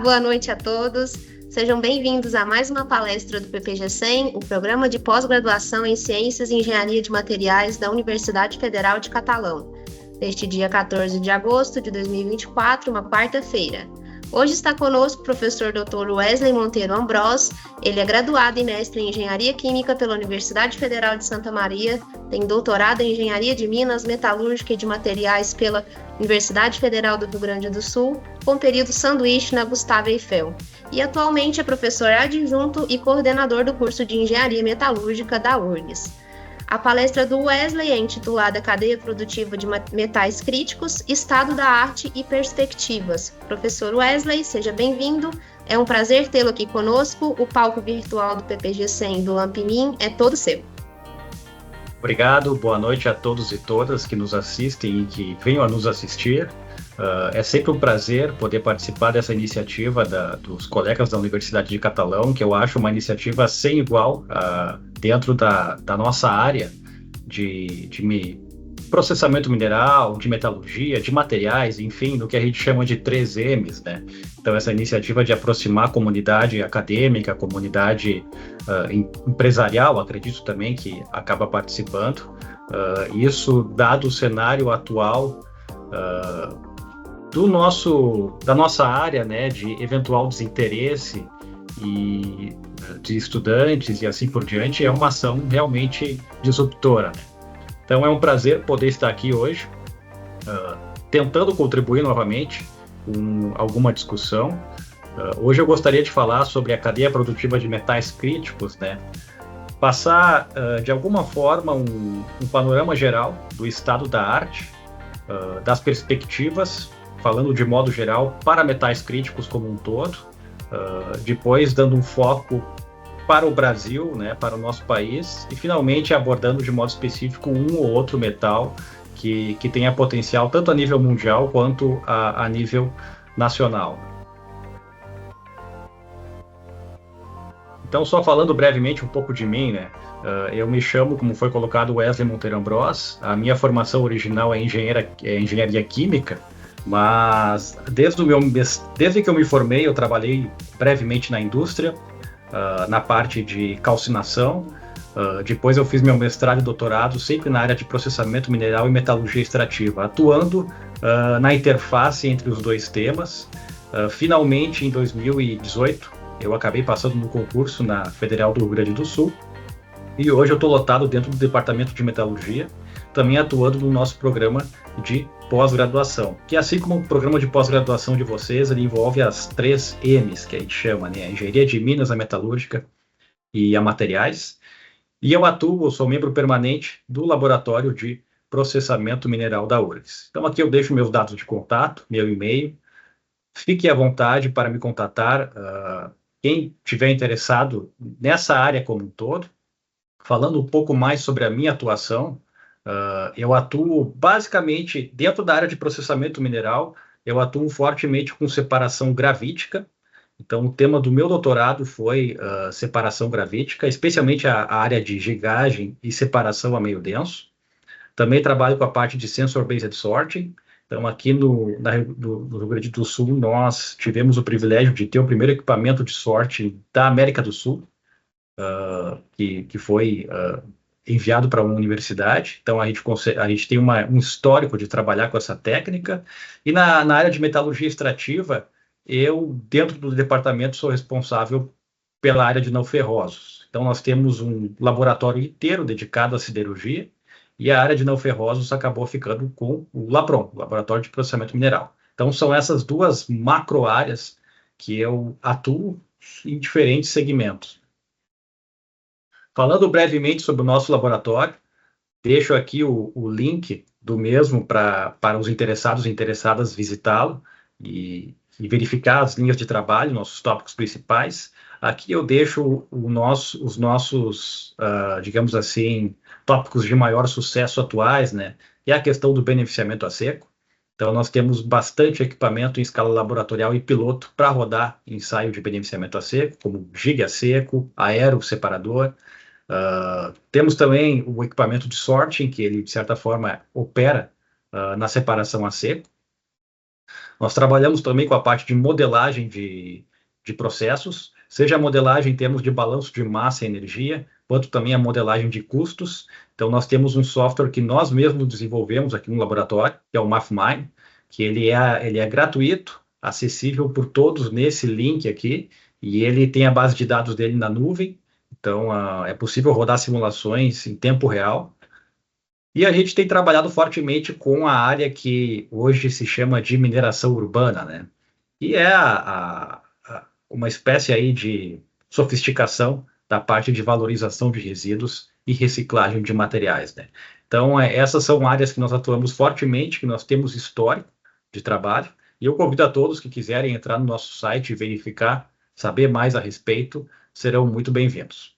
boa noite a todos. Sejam bem-vindos a mais uma palestra do PPG 100, o Programa de Pós-Graduação em Ciências e Engenharia de Materiais da Universidade Federal de Catalão, neste dia 14 de agosto de 2024, uma quarta-feira. Hoje está conosco o professor Dr. Wesley Monteiro Ambrós. Ele é graduado e mestre em Engenharia Química pela Universidade Federal de Santa Maria, tem doutorado em Engenharia de Minas, Metalúrgica e de Materiais pela Universidade Federal do Rio Grande do Sul, com período sanduíche na Gustavo Eiffel. E atualmente é professor adjunto e coordenador do curso de Engenharia Metalúrgica da URGS. A palestra do Wesley é intitulada Cadeia Produtiva de Metais Críticos, Estado da Arte e Perspectivas. Professor Wesley, seja bem-vindo. É um prazer tê-lo aqui conosco. O palco virtual do PPG 100 do Ampimim é todo seu. Obrigado, boa noite a todos e todas que nos assistem e que venham a nos assistir. É sempre um prazer poder participar dessa iniciativa dos colegas da Universidade de Catalão, que eu acho uma iniciativa sem igual dentro da nossa área de processamento mineral, de metalurgia, de materiais, enfim, do que a gente chama de 3Ms, né? Então, essa iniciativa de aproximar a comunidade acadêmica, a comunidade empresarial, acredito também que acaba participando. Isso, dado o cenário atual da nossa área, né, de eventual desinteresse e de estudantes e assim por diante, é uma ação realmente disruptora, né? Então é um prazer poder estar aqui hoje, tentando contribuir novamente com alguma discussão. Hoje eu gostaria de falar sobre a cadeia produtiva de metais críticos, né? Passar de alguma forma um panorama geral do estado da arte, das perspectivas, falando de modo geral para metais críticos como um todo, depois dando um foco para o Brasil, né, para o nosso país, e finalmente abordando de modo específico um ou outro metal que tenha potencial tanto a nível mundial quanto a nível nacional. Então, só falando brevemente um pouco de mim, né, eu me chamo, como foi colocado, Wesley Monteiro Ambrós. A minha formação original é engenharia química, mas desde que eu me formei, eu trabalhei brevemente na indústria, na parte de calcinação. Depois eu fiz meu mestrado e doutorado sempre na área de processamento mineral e metalurgia extrativa, atuando na interface entre os dois temas. Finalmente, em 2018, eu acabei passando no concurso na Federal do Rio Grande do Sul, e hoje eu estou lotado dentro do departamento de metalurgia, também atuando no nosso programa de pós-graduação, que assim como o programa de pós-graduação de vocês, ele envolve as 3Ms, que a gente chama, né? A Engenharia de Minas, a Metalúrgica e a Materiais. E eu sou membro permanente do Laboratório de Processamento Mineral da URGS. Então aqui eu deixo meus dados de contato, meu e-mail. Fique à vontade para me contatar, quem tiver interessado nessa área como um todo. Falando um pouco mais sobre a minha atuação, eu atuo basicamente dentro da área de processamento mineral. Eu atuo fortemente com separação gravítica. Então, o tema do meu doutorado foi separação gravítica, especialmente a área de gigagem e separação a meio denso. Também trabalho com a parte de sensor-based sorting. Então, aqui no Rio Grande do Sul, nós tivemos o privilégio de ter o primeiro equipamento de sorting da América do Sul, que foi enviado para uma universidade. Então, a gente tem um histórico de trabalhar com essa técnica. E na área de metalurgia extrativa, eu, dentro do departamento, sou responsável pela área de não ferrosos. Então, nós temos um laboratório inteiro dedicado à siderurgia, e a área de não ferrosos acabou ficando com o LAPROM, o Laboratório de Processamento Mineral. Então, são essas duas macro-áreas que eu atuo em diferentes segmentos. Falando brevemente sobre o nosso laboratório, deixo aqui o link do mesmo para os interessados e interessadas visitá-lo e verificar as linhas de trabalho, nossos tópicos principais. Aqui eu deixo os nossos, digamos assim, tópicos de maior sucesso atuais, né? E a questão do beneficiamento a seco. Então, nós temos bastante equipamento em escala laboratorial e piloto para rodar ensaio de beneficiamento a seco, como giga a seco, aero separador. Temos também o equipamento de sorting, que ele, de certa forma, opera na separação a seco. Nós trabalhamos também com a parte de modelagem de processos, seja a modelagem em termos de balanço de massa e energia, quanto também a modelagem de custos. Então, nós temos um software que nós mesmos desenvolvemos aqui no laboratório, que é o MathMine, que ele é gratuito, acessível por todos nesse link aqui, e ele tem a base de dados dele na nuvem, então é possível rodar simulações em tempo real. E a gente tem trabalhado fortemente com a área que hoje se chama de mineração urbana, né? E é uma espécie aí de sofisticação da parte de valorização de resíduos e reciclagem de materiais, né? Então, essas são áreas que nós atuamos fortemente, que nós temos histórico de trabalho, e eu convido a todos que quiserem entrar no nosso site e verificar, saber mais a respeito, serão muito bem-vindos.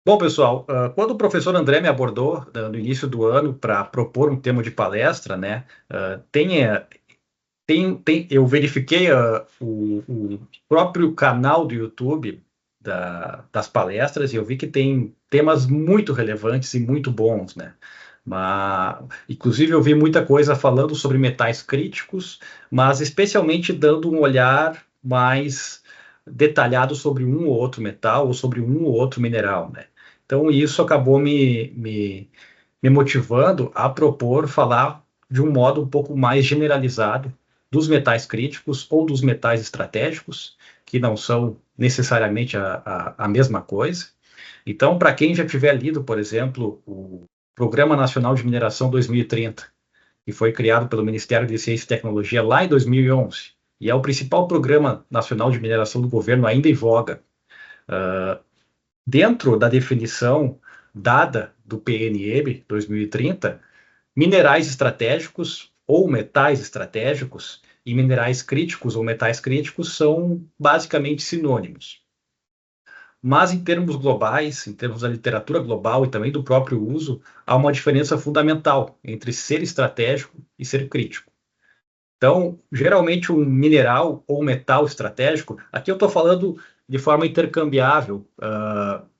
Bom, pessoal, quando o professor André me abordou no início do ano para propor um tema de palestra, né, eu verifiquei o próprio canal do YouTube das palestras e eu vi que tem temas muito relevantes e muito bons, né? Inclusive, eu vi muita coisa falando sobre metais críticos, mas especialmente dando um olhar mais detalhado sobre um ou outro metal ou sobre um ou outro mineral, né? Então, isso acabou me motivando a propor falar de um modo um pouco mais generalizado dos metais críticos ou dos metais estratégicos, que não são necessariamente a mesma coisa. Então, para quem já tiver lido, por exemplo, o Programa Nacional de Mineração 2030, que foi criado pelo Ministério de Ciência e Tecnologia lá em 2011, e é o principal programa nacional de mineração do governo ainda em voga. Dentro da definição dada do PNM 2030, minerais estratégicos ou metais estratégicos e minerais críticos ou metais críticos são basicamente sinônimos. Mas em termos globais, em termos da literatura global e também do próprio uso, há uma diferença fundamental entre ser estratégico e ser crítico. Então, geralmente um mineral ou metal estratégico, aqui eu estou falando de forma intercambiável,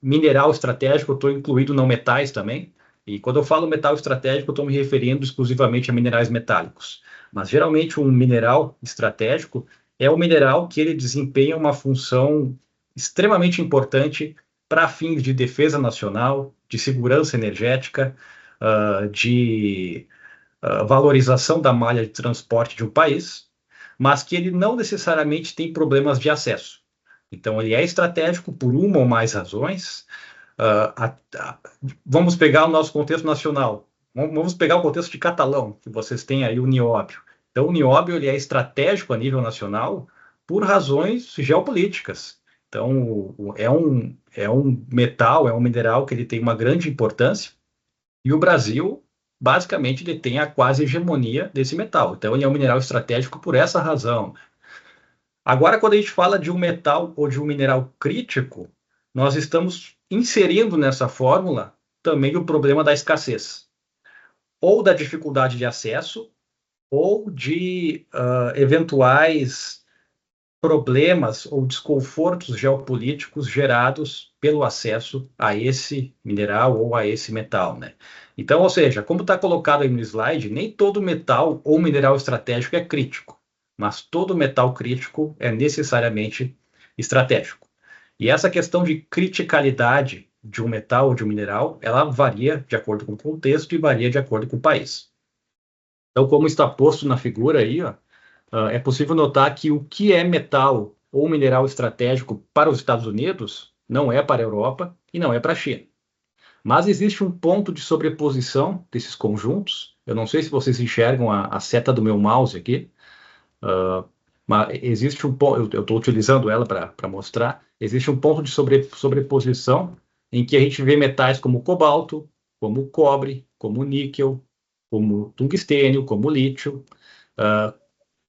mineral estratégico eu estou incluído não metais também, e quando eu falo metal estratégico eu estou me referindo exclusivamente a minerais metálicos. Mas geralmente um mineral estratégico é um mineral que ele desempenha uma função extremamente importante para fins de defesa nacional, de segurança energética, de valorização da malha de transporte de um país, mas que ele não necessariamente tem problemas de acesso. Então, ele é estratégico por uma ou mais razões. Vamos pegar o nosso contexto nacional. Vamos pegar o contexto de Catalão, que vocês têm aí o nióbio. Então, o nióbio ele é estratégico a nível nacional por razões geopolíticas. Então, é um metal, é um mineral que ele tem uma grande importância, e o Brasil basicamente detém a quase hegemonia desse metal. Então, ele é um mineral estratégico por essa razão. Agora, quando a gente fala de um metal ou de um mineral crítico, nós estamos inserindo nessa fórmula também o problema da escassez, ou da dificuldade de acesso, ou de eventuais problemas ou desconfortos geopolíticos gerados pelo acesso a esse mineral ou a esse metal, né? Então, ou seja, como está colocado aí no slide, nem todo metal ou mineral estratégico é crítico, mas todo metal crítico é necessariamente estratégico. E essa questão de criticalidade de um metal ou de um mineral, ela varia de acordo com o contexto e varia de acordo com o país. Então, como está posto na figura aí, ó, é possível notar que o que é metal ou mineral estratégico para os Estados Unidos não é para a Europa e não é para a China. Mas existe um ponto de sobreposição desses conjuntos. Eu não sei se vocês enxergam a seta do meu mouse aqui, mas existe um ponto, eu estou utilizando ela para mostrar, existe um ponto de sobreposição em que a gente vê metais como cobalto, como cobre, como níquel, como tungstênio, como lítio,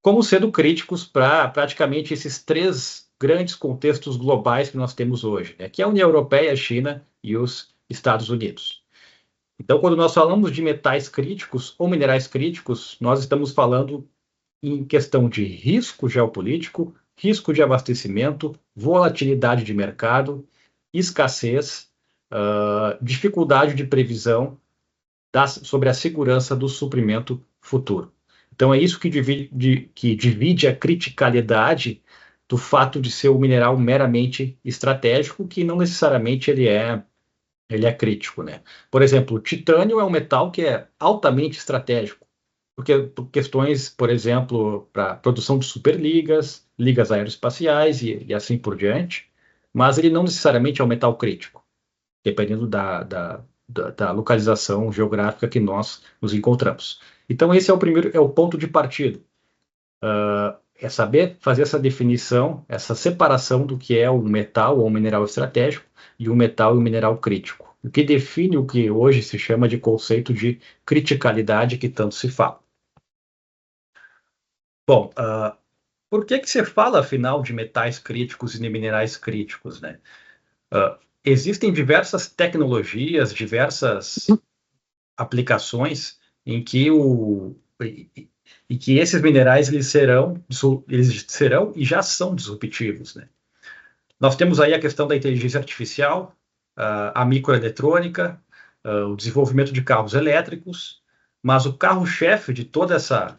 como sendo críticos para praticamente esses três grandes contextos globais que nós temos hoje, né? Que é a União Europeia, a China e os Estados Unidos. Então, quando nós falamos de metais críticos ou minerais críticos, nós estamos falando em questão de risco geopolítico, risco de abastecimento, volatilidade de mercado, escassez, dificuldade de previsão sobre a segurança do suprimento futuro. Então é isso que divide a criticalidade do fato de ser um mineral meramente estratégico, que não necessariamente ele é crítico, né? Por exemplo, o titânio é um metal que é altamente estratégico, porque por questões, por exemplo, para produção de superligas, ligas aeroespaciais e assim por diante, mas ele não necessariamente é um metal crítico, dependendo da localização geográfica que nós nos encontramos. Então esse é o primeiro, é o ponto de partida. É saber fazer essa definição, essa separação do que é um metal ou um mineral estratégico e um metal e um mineral crítico. O que define o que hoje se chama de conceito de criticalidade que tanto se fala. Bom, por que se fala, afinal, de metais críticos e de minerais críticos, né? Existem diversas tecnologias, diversas aplicações em que esses minerais eles serão e já são disruptivos, né? Nós temos aí a questão da inteligência artificial, a microeletrônica, o desenvolvimento de carros elétricos, mas o carro-chefe de toda essa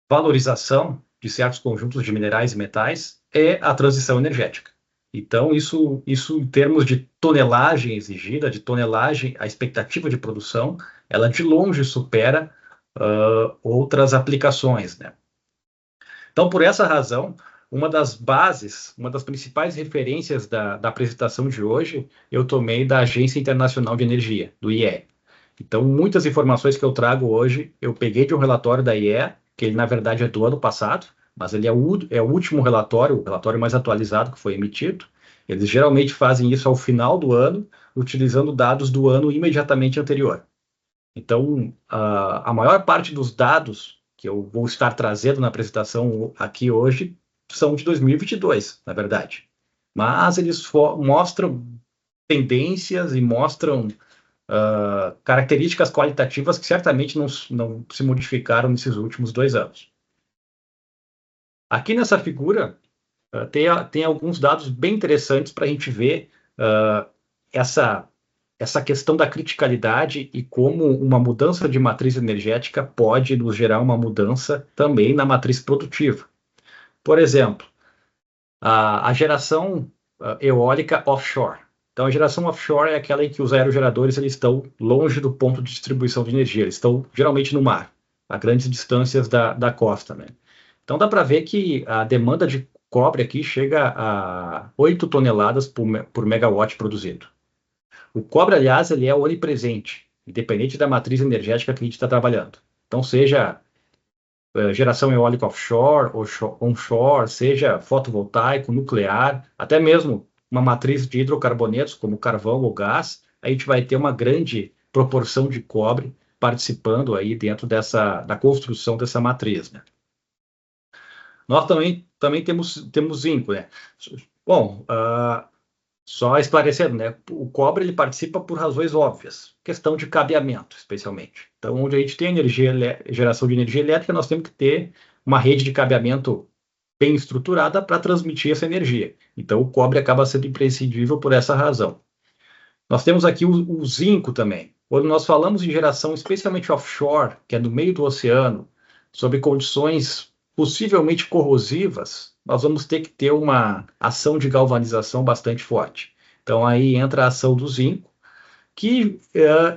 valorização de certos conjuntos de minerais e metais é a transição energética. Então, isso em termos de tonelagem exigida, de tonelagem, a expectativa de produção, ela de longe supera outras aplicações, né? Então, por essa razão, uma das bases, uma das principais referências da apresentação de hoje, eu tomei da Agência Internacional de Energia, do IEA. Então, muitas informações que eu trago hoje, eu peguei de um relatório da IEA, que ele, na verdade, é do ano passado, mas ele é o último relatório, o relatório mais atualizado que foi emitido. Eles geralmente fazem isso ao final do ano, utilizando dados do ano imediatamente anterior. Então, a maior parte dos dados que eu vou estar trazendo na apresentação aqui hoje são de 2022, na verdade. Mas eles mostram tendências e mostram características qualitativas que certamente não se modificaram nesses últimos 2 anos. Aqui nessa figura tem alguns dados bem interessantes para a gente ver essa questão da criticalidade e como uma mudança de matriz energética pode nos gerar uma mudança também na matriz produtiva. Por exemplo, a geração eólica offshore. Então, a geração offshore é aquela em que os aerogeradores eles estão longe do ponto de distribuição de energia, eles estão geralmente no mar, a grandes distâncias da costa, né? Então, dá para ver que a demanda de cobre aqui chega a 8 toneladas por megawatt produzido. O cobre, aliás, ele é onipresente, independente da matriz energética que a gente está trabalhando. Então, seja geração eólica offshore, onshore, seja fotovoltaico, nuclear, até mesmo uma matriz de hidrocarbonetos, como carvão ou gás, a gente vai ter uma grande proporção de cobre participando aí dentro da construção dessa matriz, né? Nós também temos zinco, né? Bom, só esclarecendo, né? O cobre ele participa por razões óbvias, questão de cabeamento, especialmente. Então, onde a gente tem geração de energia elétrica, nós temos que ter uma rede de cabeamento bem estruturada para transmitir essa energia. Então, o cobre acaba sendo imprescindível por essa razão. Nós temos aqui o zinco também. Quando nós falamos em geração especialmente offshore, que é no meio do oceano, sob condições possivelmente corrosivas, nós vamos ter que ter uma ação de galvanização bastante forte. Então, aí entra a ação do zinco, que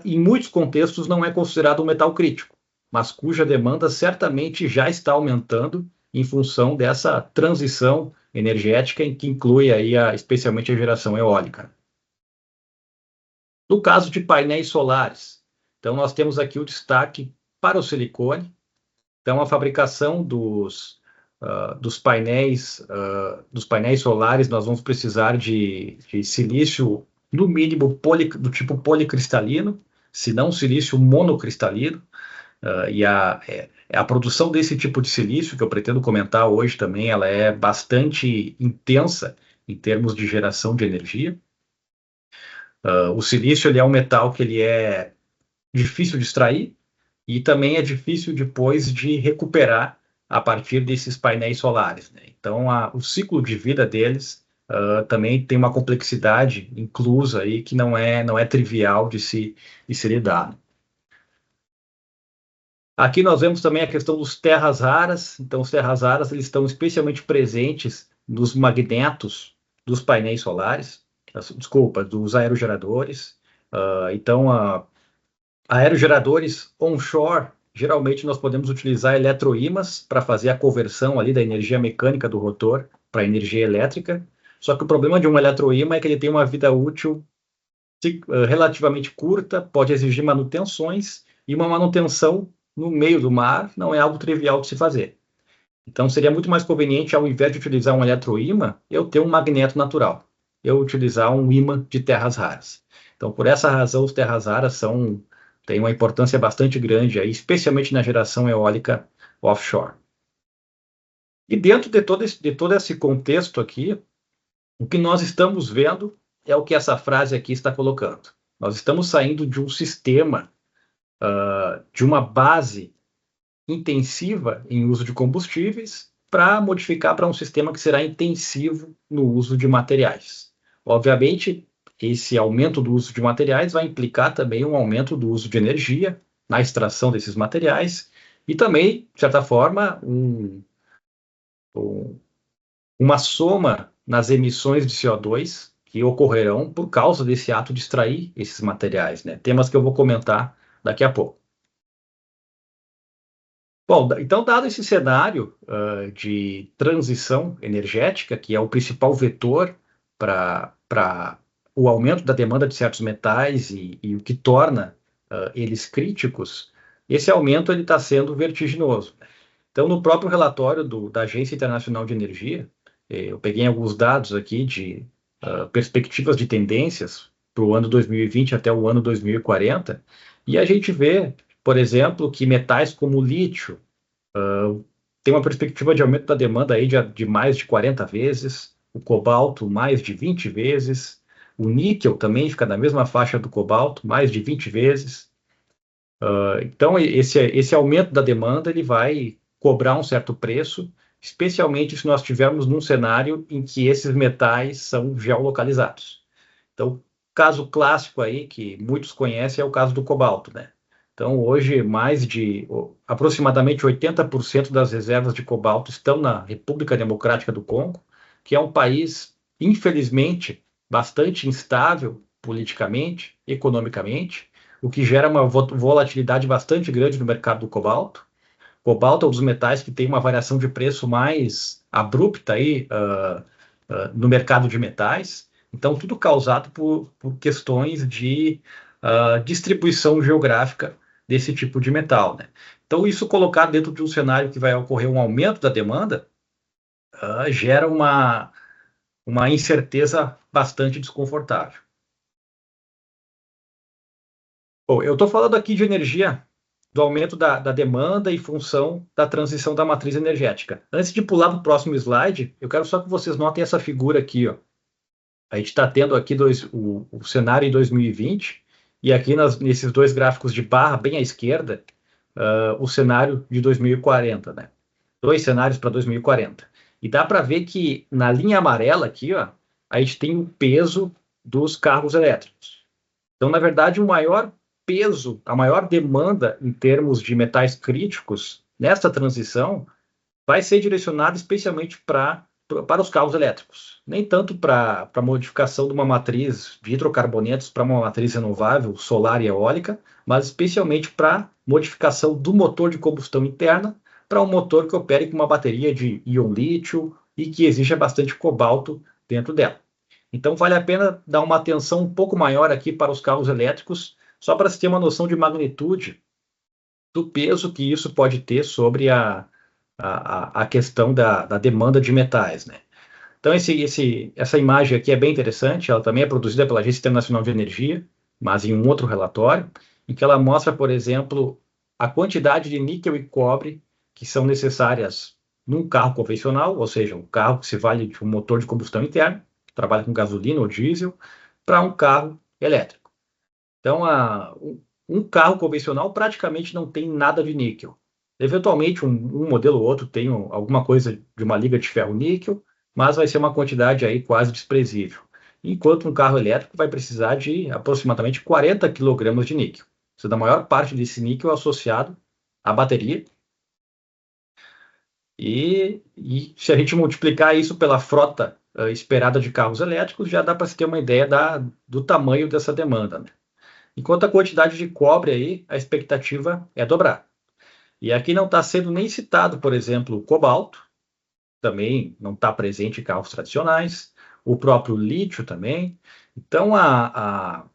em muitos contextos não é considerado um metal crítico, mas cuja demanda certamente já está aumentando em função dessa transição energética em que inclui aí especialmente a geração eólica. No caso de painéis solares, então nós temos aqui o destaque para o silicone. Então, a fabricação dos painéis solares, nós vamos precisar de silício, no mínimo, do tipo policristalino, se não silício monocristalino. E a produção desse tipo de silício, que eu pretendo comentar hoje também, ela é bastante intensa em termos de geração de energia. O silício ele é um metal que ele é difícil de extrair, e também é difícil depois de recuperar a partir desses painéis solares, né? Então, o ciclo de vida deles também tem uma complexidade inclusa aí que não é trivial de se lidar. Aqui nós vemos também a questão dos terras raras. Então, os terras raras eles estão especialmente presentes nos magnetos dos painéis solares, desculpa, dos aerogeradores. Então, aerogeradores onshore, geralmente nós podemos utilizar eletroímãs para fazer a conversão ali da energia mecânica do rotor para energia elétrica. Só que o problema de um eletroímã é que ele tem uma vida útil relativamente curta, pode exigir manutenções, e uma manutenção no meio do mar não é algo trivial de se fazer. Então, seria muito mais conveniente, ao invés de utilizar um eletroímã, eu ter um magneto natural, eu utilizar um ímã de terras raras. Então, por essa razão, as terras raras têm uma importância bastante grande, aí, especialmente na geração eólica offshore. E dentro de todo esse contexto aqui, o que nós estamos vendo é o que essa frase aqui está colocando. Nós estamos saindo de um sistema, de uma base intensiva em uso de combustíveis, para modificar para um sistema que será intensivo no uso de materiais. Obviamente, esse aumento do uso de materiais vai implicar também um aumento do uso de energia na extração desses materiais e também, de certa forma, uma soma nas emissões de CO2 que ocorrerão por causa desse ato de extrair esses materiais, né? Temas que eu vou comentar daqui a pouco. Bom, então, dado esse cenário de transição energética, que é o principal vetor para o aumento da demanda de certos metais e o que torna eles críticos, esse aumento está sendo vertiginoso. Então, no próprio relatório da Agência Internacional de Energia, eu peguei alguns dados aqui de perspectivas de tendências para o ano 2020 até o ano 2040, e a gente vê, por exemplo, que metais como o lítio tem uma perspectiva de aumento da demanda aí de mais de 40 vezes, o cobalto mais de 20 vezes, o níquel também fica na mesma faixa do cobalto, mais de 20 vezes. Então, esse aumento da demanda ele vai cobrar um certo preço, especialmente se nós estivermos num cenário em que esses metais são geolocalizados. Então, caso clássico aí, que muitos conhecem, é o caso do cobalto, né? Então, hoje, aproximadamente 80% das reservas de cobalto estão na República Democrática do Congo, que é um país, infelizmente, bastante instável politicamente, economicamente, o que gera uma volatilidade bastante grande no mercado do cobalto. Cobalto é um dos metais que tem uma variação de preço mais abrupta aí, no mercado de metais. Então, tudo causado por questões de distribuição geográfica desse tipo de metal, né? Então, isso colocado dentro de um cenário que vai ocorrer um aumento da demanda, gera uma incerteza bastante desconfortável. Bom, eu estou falando aqui de energia, do aumento da demanda em função da transição da matriz energética. Antes de pular para o próximo slide, eu quero só que vocês notem essa figura aqui, ó. A gente está tendo aqui o cenário em 2020, e aqui nesses dois gráficos de barra, bem à esquerda, o cenário de 2040, né? Dois cenários para 2040. E dá para ver que na linha amarela aqui, ó, a gente tem o peso dos carros elétricos. Então, na verdade, o maior peso, a maior demanda em termos de metais críticos nessa transição vai ser direcionada especialmente para os carros elétricos. Nem tanto para a modificação de uma matriz de hidrocarbonetos para uma matriz renovável, solar e eólica, mas especialmente para modificação do motor de combustão interna para um motor que opere com uma bateria de íon lítio e que exija bastante cobalto dentro dela. Então, vale a pena dar uma atenção um pouco maior aqui para os carros elétricos, só para se ter uma noção de magnitude do peso que isso pode ter sobre a questão da demanda de metais, né? Então, essa imagem aqui é bem interessante, ela também é produzida pela Agência Internacional de Energia, mas em um outro relatório, em que ela mostra, por exemplo, a quantidade de níquel e cobre que são necessárias num carro convencional, ou seja, um carro que se vale de um motor de combustão interna, trabalha com gasolina ou diesel, para um carro elétrico. Então, um carro convencional praticamente não tem nada de níquel. Eventualmente, um modelo ou outro tem alguma coisa de uma liga de ferro-níquel, mas vai ser uma quantidade aí quase desprezível. Enquanto um carro elétrico vai precisar de aproximadamente 40 kg de níquel. Ou seja, a maior parte desse níquel é associado a bateria. E se a gente multiplicar isso pela frota esperada de carros elétricos, já dá para se ter uma ideia do tamanho dessa demanda, né? Enquanto a quantidade de cobre aí, a expectativa é dobrar. E aqui não está sendo nem citado, por exemplo, o cobalto, também não está presente em carros tradicionais, o próprio lítio também. Então, a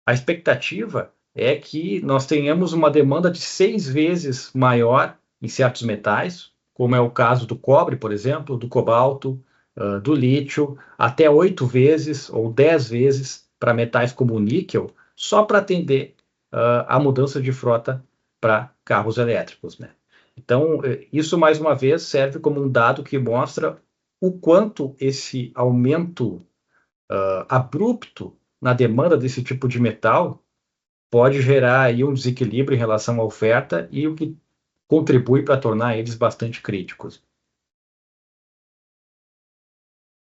expectativa é que nós tenhamos uma demanda de 6 vezes maior em certos metais, como é o caso do cobre, por exemplo, do cobalto, do lítio, até 8 vezes ou 10 vezes para metais como o níquel, só para atender a mudança de frota para carros elétricos, né? Então, isso mais uma vez serve como um dado que mostra o quanto esse aumento abrupto na demanda desse tipo de metal pode gerar aí um desequilíbrio em relação à oferta e o que contribui para tornar eles bastante críticos.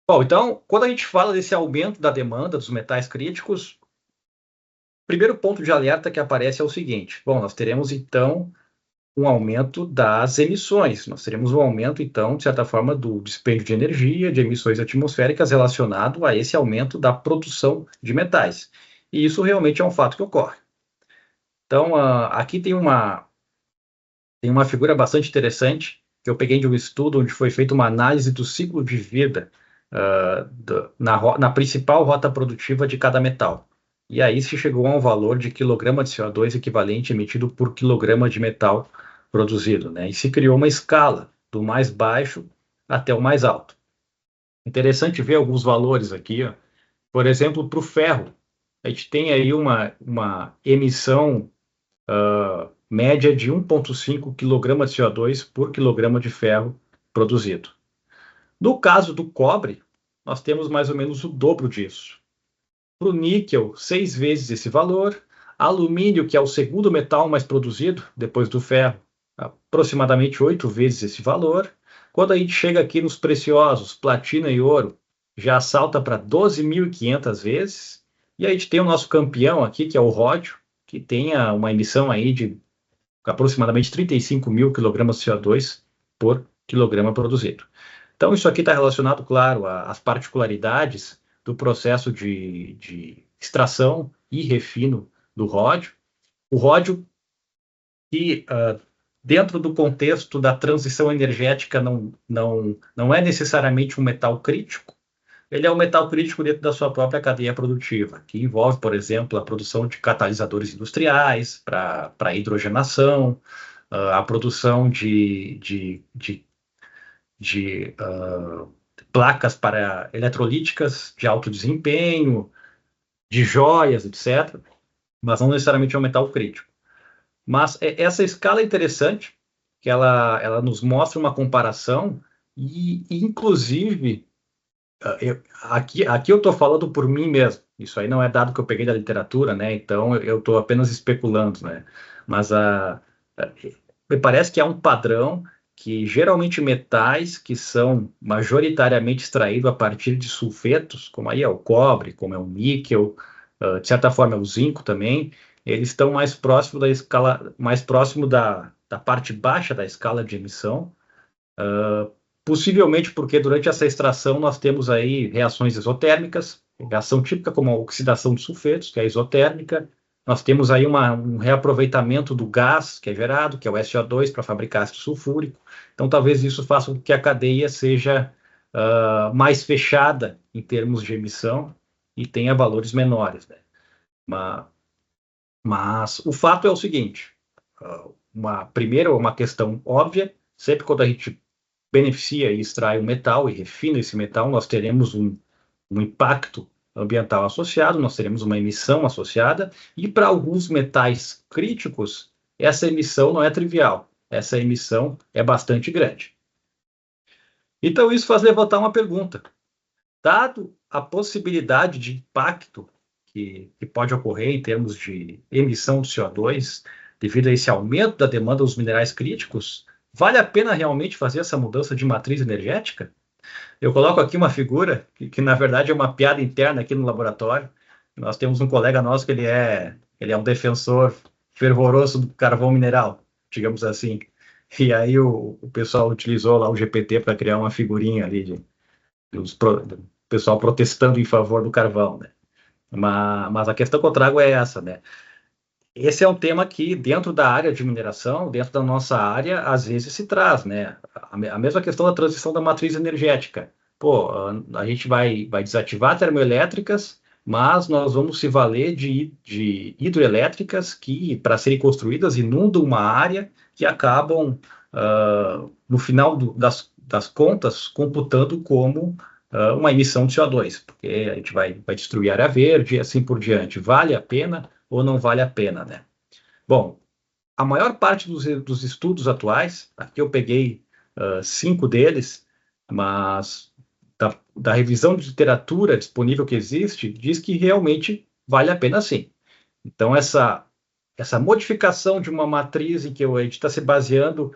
Bom, então, quando a gente fala desse aumento da demanda dos metais críticos, o primeiro ponto de alerta que aparece é o seguinte: bom, nós teremos então um aumento das emissões, nós teremos um aumento então, de certa forma, do dispêndio de energia, de emissões atmosféricas relacionado a esse aumento da produção de metais. E isso realmente é um fato que ocorre. Então, aqui tem uma figura bastante interessante que eu peguei de um estudo onde foi feita uma análise do ciclo de vida na principal rota produtiva de cada metal. E aí se chegou a um valor de quilograma de CO2 equivalente emitido por quilograma de metal produzido, né? E se criou uma escala do mais baixo até o mais alto. Interessante ver alguns valores aqui, ó. Por exemplo, para o ferro, a gente tem aí uma emissão média de 1,5 kg de CO2 por quilograma de ferro produzido. No caso do cobre, nós temos mais ou menos o dobro disso. Para o níquel, 6 vezes esse valor. Alumínio, que é o segundo metal mais produzido, depois do ferro, aproximadamente 8 vezes esse valor. Quando a gente chega aqui nos preciosos, platina e ouro, já salta para 12.500 vezes. E a gente tem o nosso campeão aqui, que é o ródio, que tem uma emissão aí de aproximadamente 35 mil quilogramas de CO2 por quilograma produzido. Então, isso aqui está relacionado, claro, às particularidades do processo de extração e refino do ródio. O ródio, que dentro do contexto da transição energética não é necessariamente um metal crítico, ele é um metal crítico dentro da sua própria cadeia produtiva, que envolve, por exemplo, a produção de catalisadores industriais para hidrogenação, a produção de placas para eletrolíticas de alto desempenho, de joias, etc., mas não necessariamente é um metal crítico. Mas essa escala é interessante, que ela nos mostra uma comparação e inclusive, aqui eu estou falando por mim mesmo. Isso aí não é dado que eu peguei da literatura, né? Então eu estou apenas especulando, né? Mas me parece que há um padrão que geralmente metais que são majoritariamente extraídos a partir de sulfetos, como aí é o cobre, como é o níquel, de certa forma é o zinco também, eles estão mais próximo da escala, mais próximo da parte baixa da escala de emissão, possivelmente porque durante essa extração nós temos aí reações exotérmicas, reação típica como a oxidação de sulfetos, que é isotérmica. Nós temos aí um reaproveitamento do gás que é gerado, que é o SO2, para fabricar ácido sulfúrico. Então, talvez isso faça com que a cadeia seja mais fechada em termos de emissão e tenha valores menores, né? Mas o fato é o seguinte: primeiro, uma questão óbvia, sempre quando a gente beneficia e extrai um metal e refina esse metal, nós teremos um impacto ambiental associado, nós teremos uma emissão associada, e para alguns metais críticos, essa emissão não é trivial, essa emissão é bastante grande. Então, isso faz levantar uma pergunta. Dado a possibilidade de impacto que pode ocorrer em termos de emissão de CO2, devido a esse aumento da demanda dos minerais críticos, vale a pena realmente fazer essa mudança de matriz energética? Eu coloco aqui uma figura que na verdade é uma piada interna aqui no laboratório. Nós temos um colega nosso que ele é um defensor fervoroso do carvão mineral. digamos assim. E aí o pessoal utilizou lá o GPT para criar uma figurinha ali do pessoal protestando em favor do carvão, né? Mas a questão que eu trago é essa, né? Esse é um tema que, dentro da área de mineração, dentro da nossa área, às vezes se traz, né? A mesma questão da transição da matriz energética. Pô, a gente vai desativar termoelétricas, mas nós vamos se valer de hidroelétricas que, para serem construídas, inundam uma área que acabam, no final das contas, computando como uma emissão de CO2, porque a gente vai destruir área verde e assim por diante. Vale a pena ou não vale a pena, né? Bom, a maior parte dos estudos atuais, aqui eu peguei 5 deles, mas da revisão de literatura disponível que existe, diz que realmente vale a pena sim. Então, essa modificação de uma matriz em que a gente está se baseando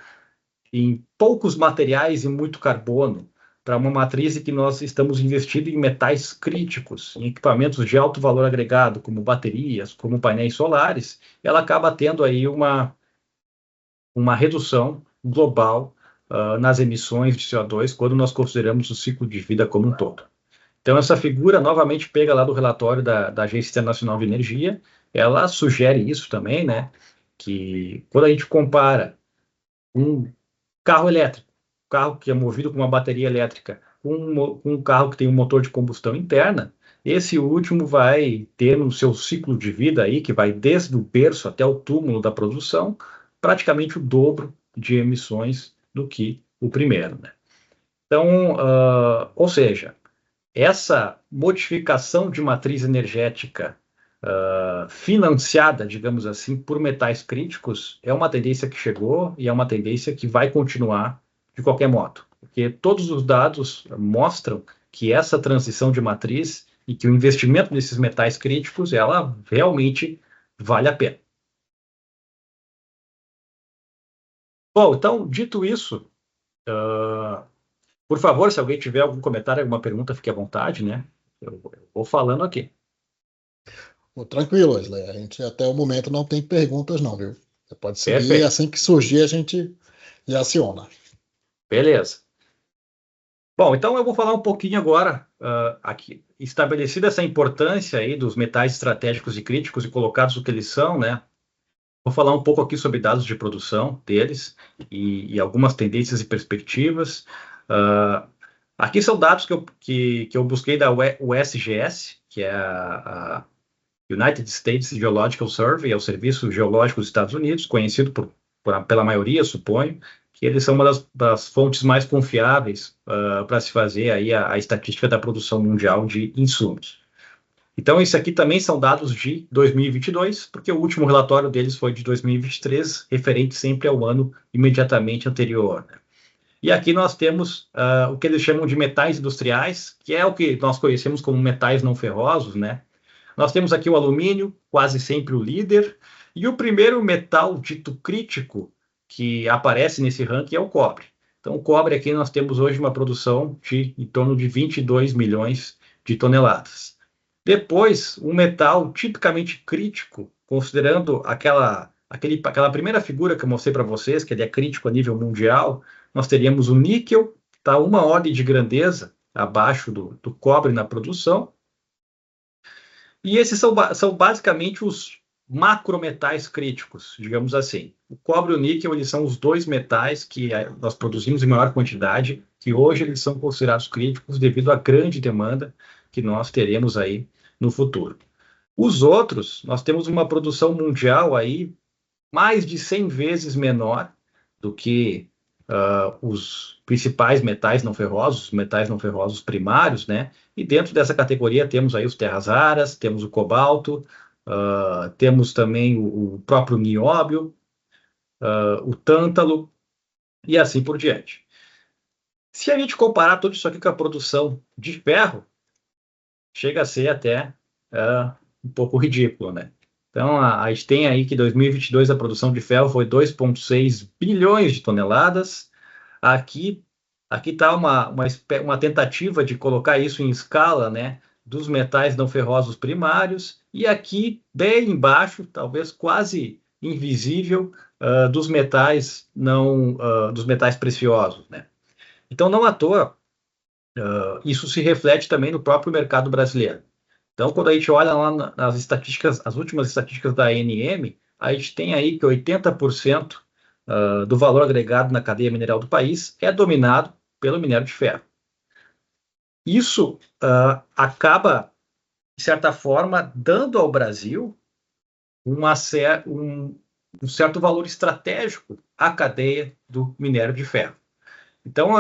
em poucos materiais e muito carbono, para uma matriz em que nós estamos investindo em metais críticos, em equipamentos de alto valor agregado, como baterias, como painéis solares, ela acaba tendo aí uma redução global nas emissões de CO2 quando nós consideramos o ciclo de vida como um todo. Então, essa figura novamente pega lá do relatório da Agência Internacional de Energia, ela sugere isso também, né? Que quando a gente compara um carro elétrico, carro que é movido com uma bateria elétrica, um carro que tem um motor de combustão interna, esse último vai ter no seu ciclo de vida aí, que vai desde o berço até o túmulo da produção, praticamente o dobro de emissões do que o primeiro, né? Então, ou seja, essa modificação de matriz energética financiada, digamos assim, por metais críticos, é uma tendência que chegou e é uma tendência que vai continuar de qualquer modo, porque todos os dados mostram que essa transição de matriz e que o investimento nesses metais críticos, ela realmente vale a pena. Bom, então, dito isso, por favor, se alguém tiver algum comentário, alguma pergunta, fique à vontade, né? Eu vou falando aqui. Tranquilo, Wesley. A gente até o momento não tem perguntas, não, viu? Você pode seguir, Perfeito. assim que surgir a gente já aciona. Beleza. Bom, então eu vou falar um pouquinho agora, aqui, estabelecida essa importância aí dos metais estratégicos e críticos e colocados o que eles são, né? Vou falar um pouco aqui sobre dados de produção deles e algumas tendências e perspectivas. Aqui são dados que eu busquei da USGS, que é a United States Geological Survey, é o Serviço Geológico dos Estados Unidos, conhecido pela maioria, suponho, que eles são uma das fontes mais confiáveis para se fazer aí a estatística da produção mundial de insumos. Então, isso aqui também são dados de 2022, porque o último relatório deles foi de 2023, referente sempre ao ano imediatamente anterior, né? E aqui nós temos o que eles chamam de metais industriais, que é o que nós conhecemos como metais não ferrosos, né? Nós temos aqui o alumínio, quase sempre o líder, e o primeiro metal dito crítico que aparece nesse ranking é o cobre. Então, o cobre aqui nós temos hoje uma produção de em torno de 22 milhões de toneladas. Depois, um metal tipicamente crítico, considerando aquela primeira figura que eu mostrei para vocês, que ele é crítico a nível mundial, nós teríamos o níquel, que está uma ordem de grandeza abaixo do cobre na produção. E esses são basicamente os macrometais críticos, digamos assim. O cobre e o níquel, eles são os dois metais que nós produzimos em maior quantidade, que hoje eles são considerados críticos devido à grande demanda que nós teremos aí no futuro. Os outros, nós temos uma produção mundial aí mais de 100 vezes menor do que os principais metais não ferrosos, os metais não ferrosos primários, né? E dentro dessa categoria temos aí os terras raras, temos o cobalto, temos também o próprio nióbio, o tântalo e assim por diante. Se a gente comparar tudo isso aqui com a produção de ferro, chega a ser até um pouco ridículo, né? Então, a gente tem aí que em 2022 a produção de ferro foi 2,6 bilhões de toneladas. Aqui está uma tentativa de colocar isso em escala, né, dos metais não ferrosos primários. E aqui, bem embaixo, talvez quase invisível, dos metais dos metais preciosos, né? Então, não à toa, isso se reflete também no próprio mercado brasileiro. Então, quando a gente olha lá nas estatísticas, as últimas estatísticas da ANM, a gente tem aí que 80% do valor agregado na cadeia mineral do país é dominado pelo minério de ferro. Isso acaba, de certa forma, dando ao Brasil um certo valor estratégico à cadeia do minério de ferro. Então,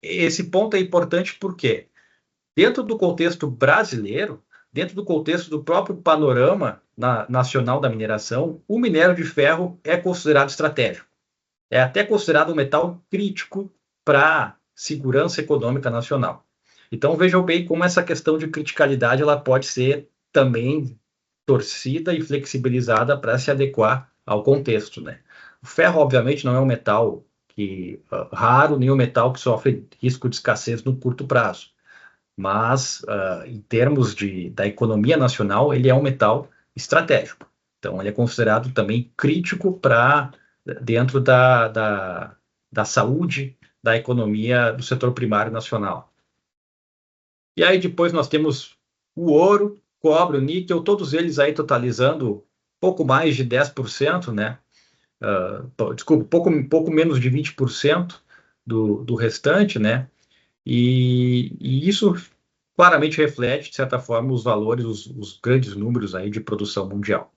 esse ponto é importante porque, dentro do contexto brasileiro, dentro do contexto do próprio panorama nacional da mineração, o minério de ferro é considerado estratégico. É até considerado um metal crítico para a segurança econômica nacional. Então, vejam bem como essa questão de criticalidade ela pode ser também torcida e flexibilizada para se adequar ao contexto, né? O ferro, obviamente, não é um metal raro, nem um metal que sofre risco de escassez no curto prazo. Mas, em termos da economia nacional, ele é um metal estratégico. Então, ele é considerado também crítico para dentro da saúde da economia do setor primário nacional. E aí depois nós temos o ouro, cobre, o níquel, todos eles aí totalizando pouco mais de 10%, né? Desculpa, pouco menos de 20% do restante, né? E isso claramente reflete, de certa forma, os valores, os grandes números aí de produção mundial.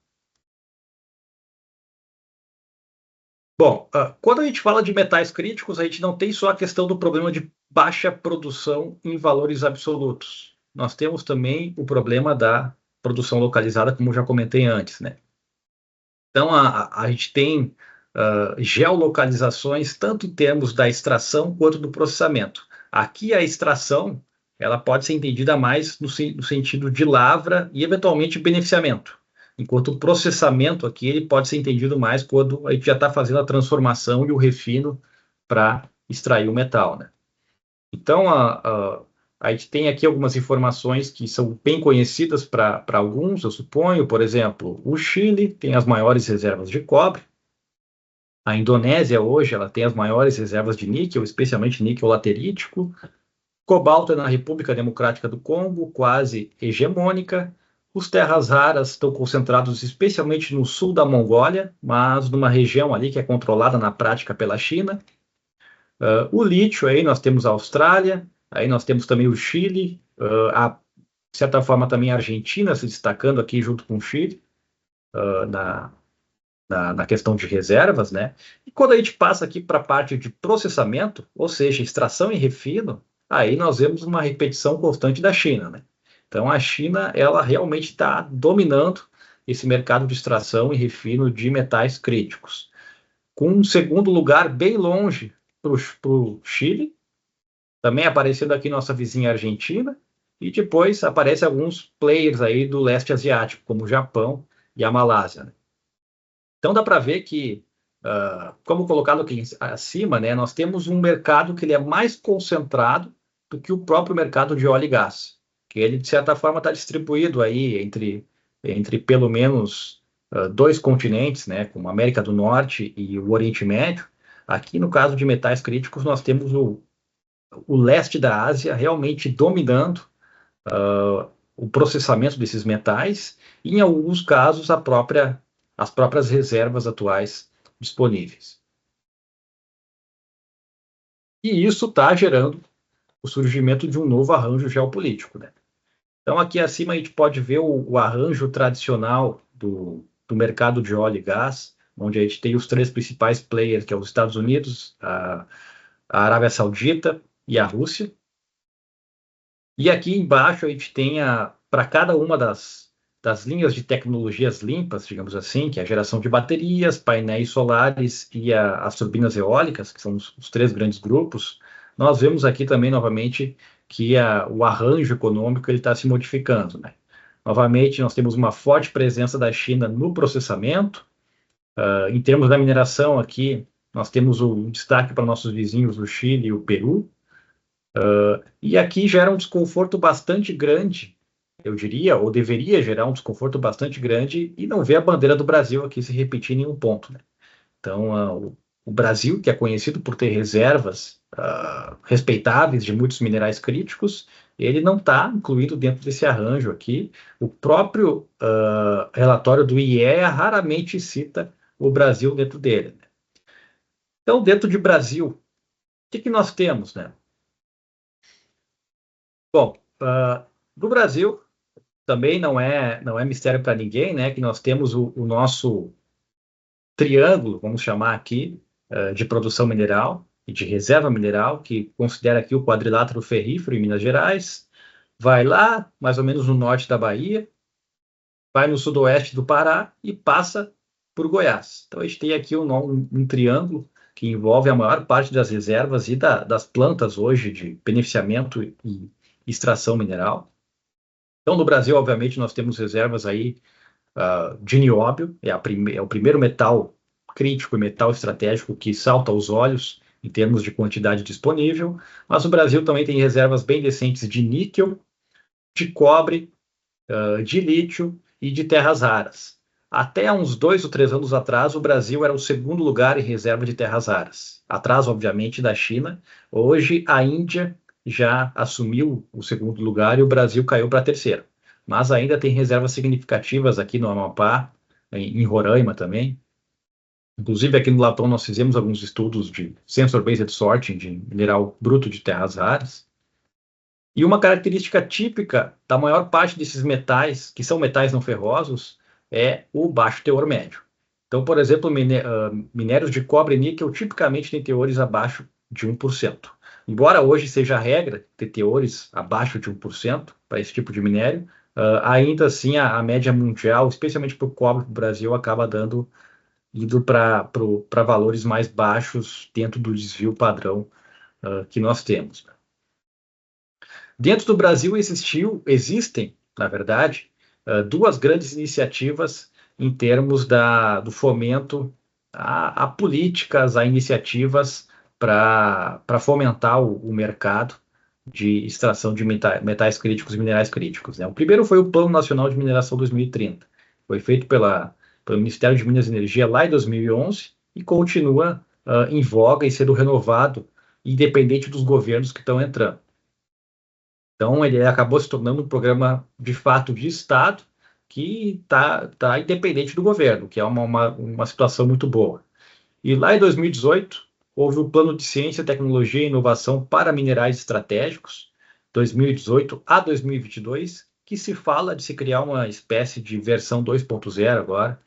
Bom, quando a gente fala de metais críticos, a gente não tem só a questão do problema de baixa produção em valores absolutos. Nós temos também o problema da produção localizada, como já comentei antes, né? Então, a gente tem geolocalizações, tanto em termos da extração quanto do processamento. Aqui, a extração ela pode ser entendida mais no sentido de lavra e, eventualmente, beneficiamento. Enquanto o processamento aqui ele pode ser entendido mais quando a gente já está fazendo a transformação e o refino para extrair o metal, né? Então, a gente tem aqui algumas informações que são bem conhecidas para alguns, eu suponho. Por exemplo, o Chile tem as maiores reservas de cobre. A Indonésia, hoje, ela tem as maiores reservas de níquel, especialmente níquel laterítico. Cobalto é na República Democrática do Congo, quase hegemônica. Os terras raras estão concentrados especialmente no sul da Mongólia, mas numa região ali que é controlada na prática pela China. O lítio, aí nós temos a Austrália, aí nós temos também o Chile, de certa forma também a Argentina se destacando aqui junto com o Chile, na questão de reservas, né? E quando a gente passa aqui para a parte de processamento, ou seja, extração e refino, aí nós vemos uma repetição constante da China, né? Então, a China, ela realmente está dominando esse mercado de extração e refino de metais críticos. Com um segundo lugar bem longe para o Chile, também aparecendo aqui nossa vizinha Argentina, e depois aparecem alguns players aí do leste asiático, como o Japão e a Malásia, né? Então, dá para ver que, como colocado aqui acima, né, nós temos um mercado que ele é mais concentrado do que o próprio mercado de óleo e gás, que ele, de certa forma, está distribuído aí entre pelo menos dois continentes, né, como a América do Norte e o Oriente Médio. Aqui, no caso de metais críticos, nós temos o leste da Ásia realmente dominando o processamento desses metais e, em alguns casos, as próprias reservas atuais disponíveis. E isso está gerando o surgimento de um novo arranjo geopolítico, né? Então, aqui acima a gente pode ver o arranjo tradicional do mercado de óleo e gás, onde a gente tem os três principais players, que são os Estados Unidos, a Arábia Saudita e a Rússia. E aqui embaixo a gente tem, para cada uma das linhas de tecnologias limpas, digamos assim, que é a geração de baterias, painéis solares e as turbinas eólicas, que são os três grandes grupos, nós vemos aqui também, novamente, que o arranjo econômico está se modificando, né? Novamente, nós temos uma forte presença da China no processamento. Em termos da mineração aqui, nós temos um destaque para nossos vizinhos, o Chile e o Peru. E aqui gera um desconforto bastante grande, eu diria, ou deveria gerar um desconforto bastante grande, e não ver a bandeira do Brasil aqui se repetir em nenhum ponto, né? Então, o Brasil, que é conhecido por ter reservas respeitáveis de muitos minerais críticos, ele não está incluído dentro desse arranjo aqui. O próprio relatório do IEA raramente cita o Brasil dentro dele. Então, dentro de Brasil, o que nós temos, né? Bom, no Brasil, também não é mistério para ninguém, né, que nós temos o nosso triângulo, vamos chamar aqui, de produção mineral e de reserva mineral, que considera aqui o quadrilátero ferrífero em Minas Gerais, vai lá, mais ou menos no norte da Bahia, vai no sudoeste do Pará e passa por Goiás. Então, a gente tem aqui um triângulo que envolve a maior parte das reservas e das plantas hoje de beneficiamento e extração mineral. Então, no Brasil, obviamente, nós temos reservas aí de nióbio, é o primeiro metal crítico e metal estratégico que salta aos olhos em termos de quantidade disponível, mas o Brasil também tem reservas bem decentes de níquel, de cobre, de lítio e de terras raras. Até uns 2 ou 3 anos atrás, o Brasil era o segundo lugar em reserva de terras raras, atrás, obviamente, da China. Hoje, a Índia já assumiu o segundo lugar e o Brasil caiu para terceiro. Mas ainda tem reservas significativas aqui no Amapá, em Roraima também. Inclusive, aqui no Latão, nós fizemos alguns estudos de sensor-based sorting, de mineral bruto de terras raras. E uma característica típica da maior parte desses metais, que são metais não ferrosos, é o baixo teor médio. Então, por exemplo, minérios de cobre e níquel tipicamente têm teores abaixo de 1%. Embora hoje seja a regra ter teores abaixo de 1% para esse tipo de minério, ainda assim a média mundial, especialmente para o cobre do Brasil, acaba indo para valores mais baixos dentro do desvio padrão que nós temos. Dentro do Brasil existem, na verdade, duas grandes iniciativas em termos do fomento a políticas, a iniciativas para fomentar o mercado de extração de metais críticos e minerais críticos, né? O primeiro foi o Plano Nacional de Mineração 2030. Foi feito pelo Ministério de Minas e Energia lá em 2011 e continua em voga e sendo renovado, independente dos governos que estão entrando. Então, ele acabou se tornando um programa, de fato, de Estado, que tá independente do governo, que é uma situação muito boa. E lá em 2018, houve o Plano de Ciência, Tecnologia e Inovação para Minerais Estratégicos, 2018 a 2022, que se fala de se criar uma espécie de versão 2.0 agora,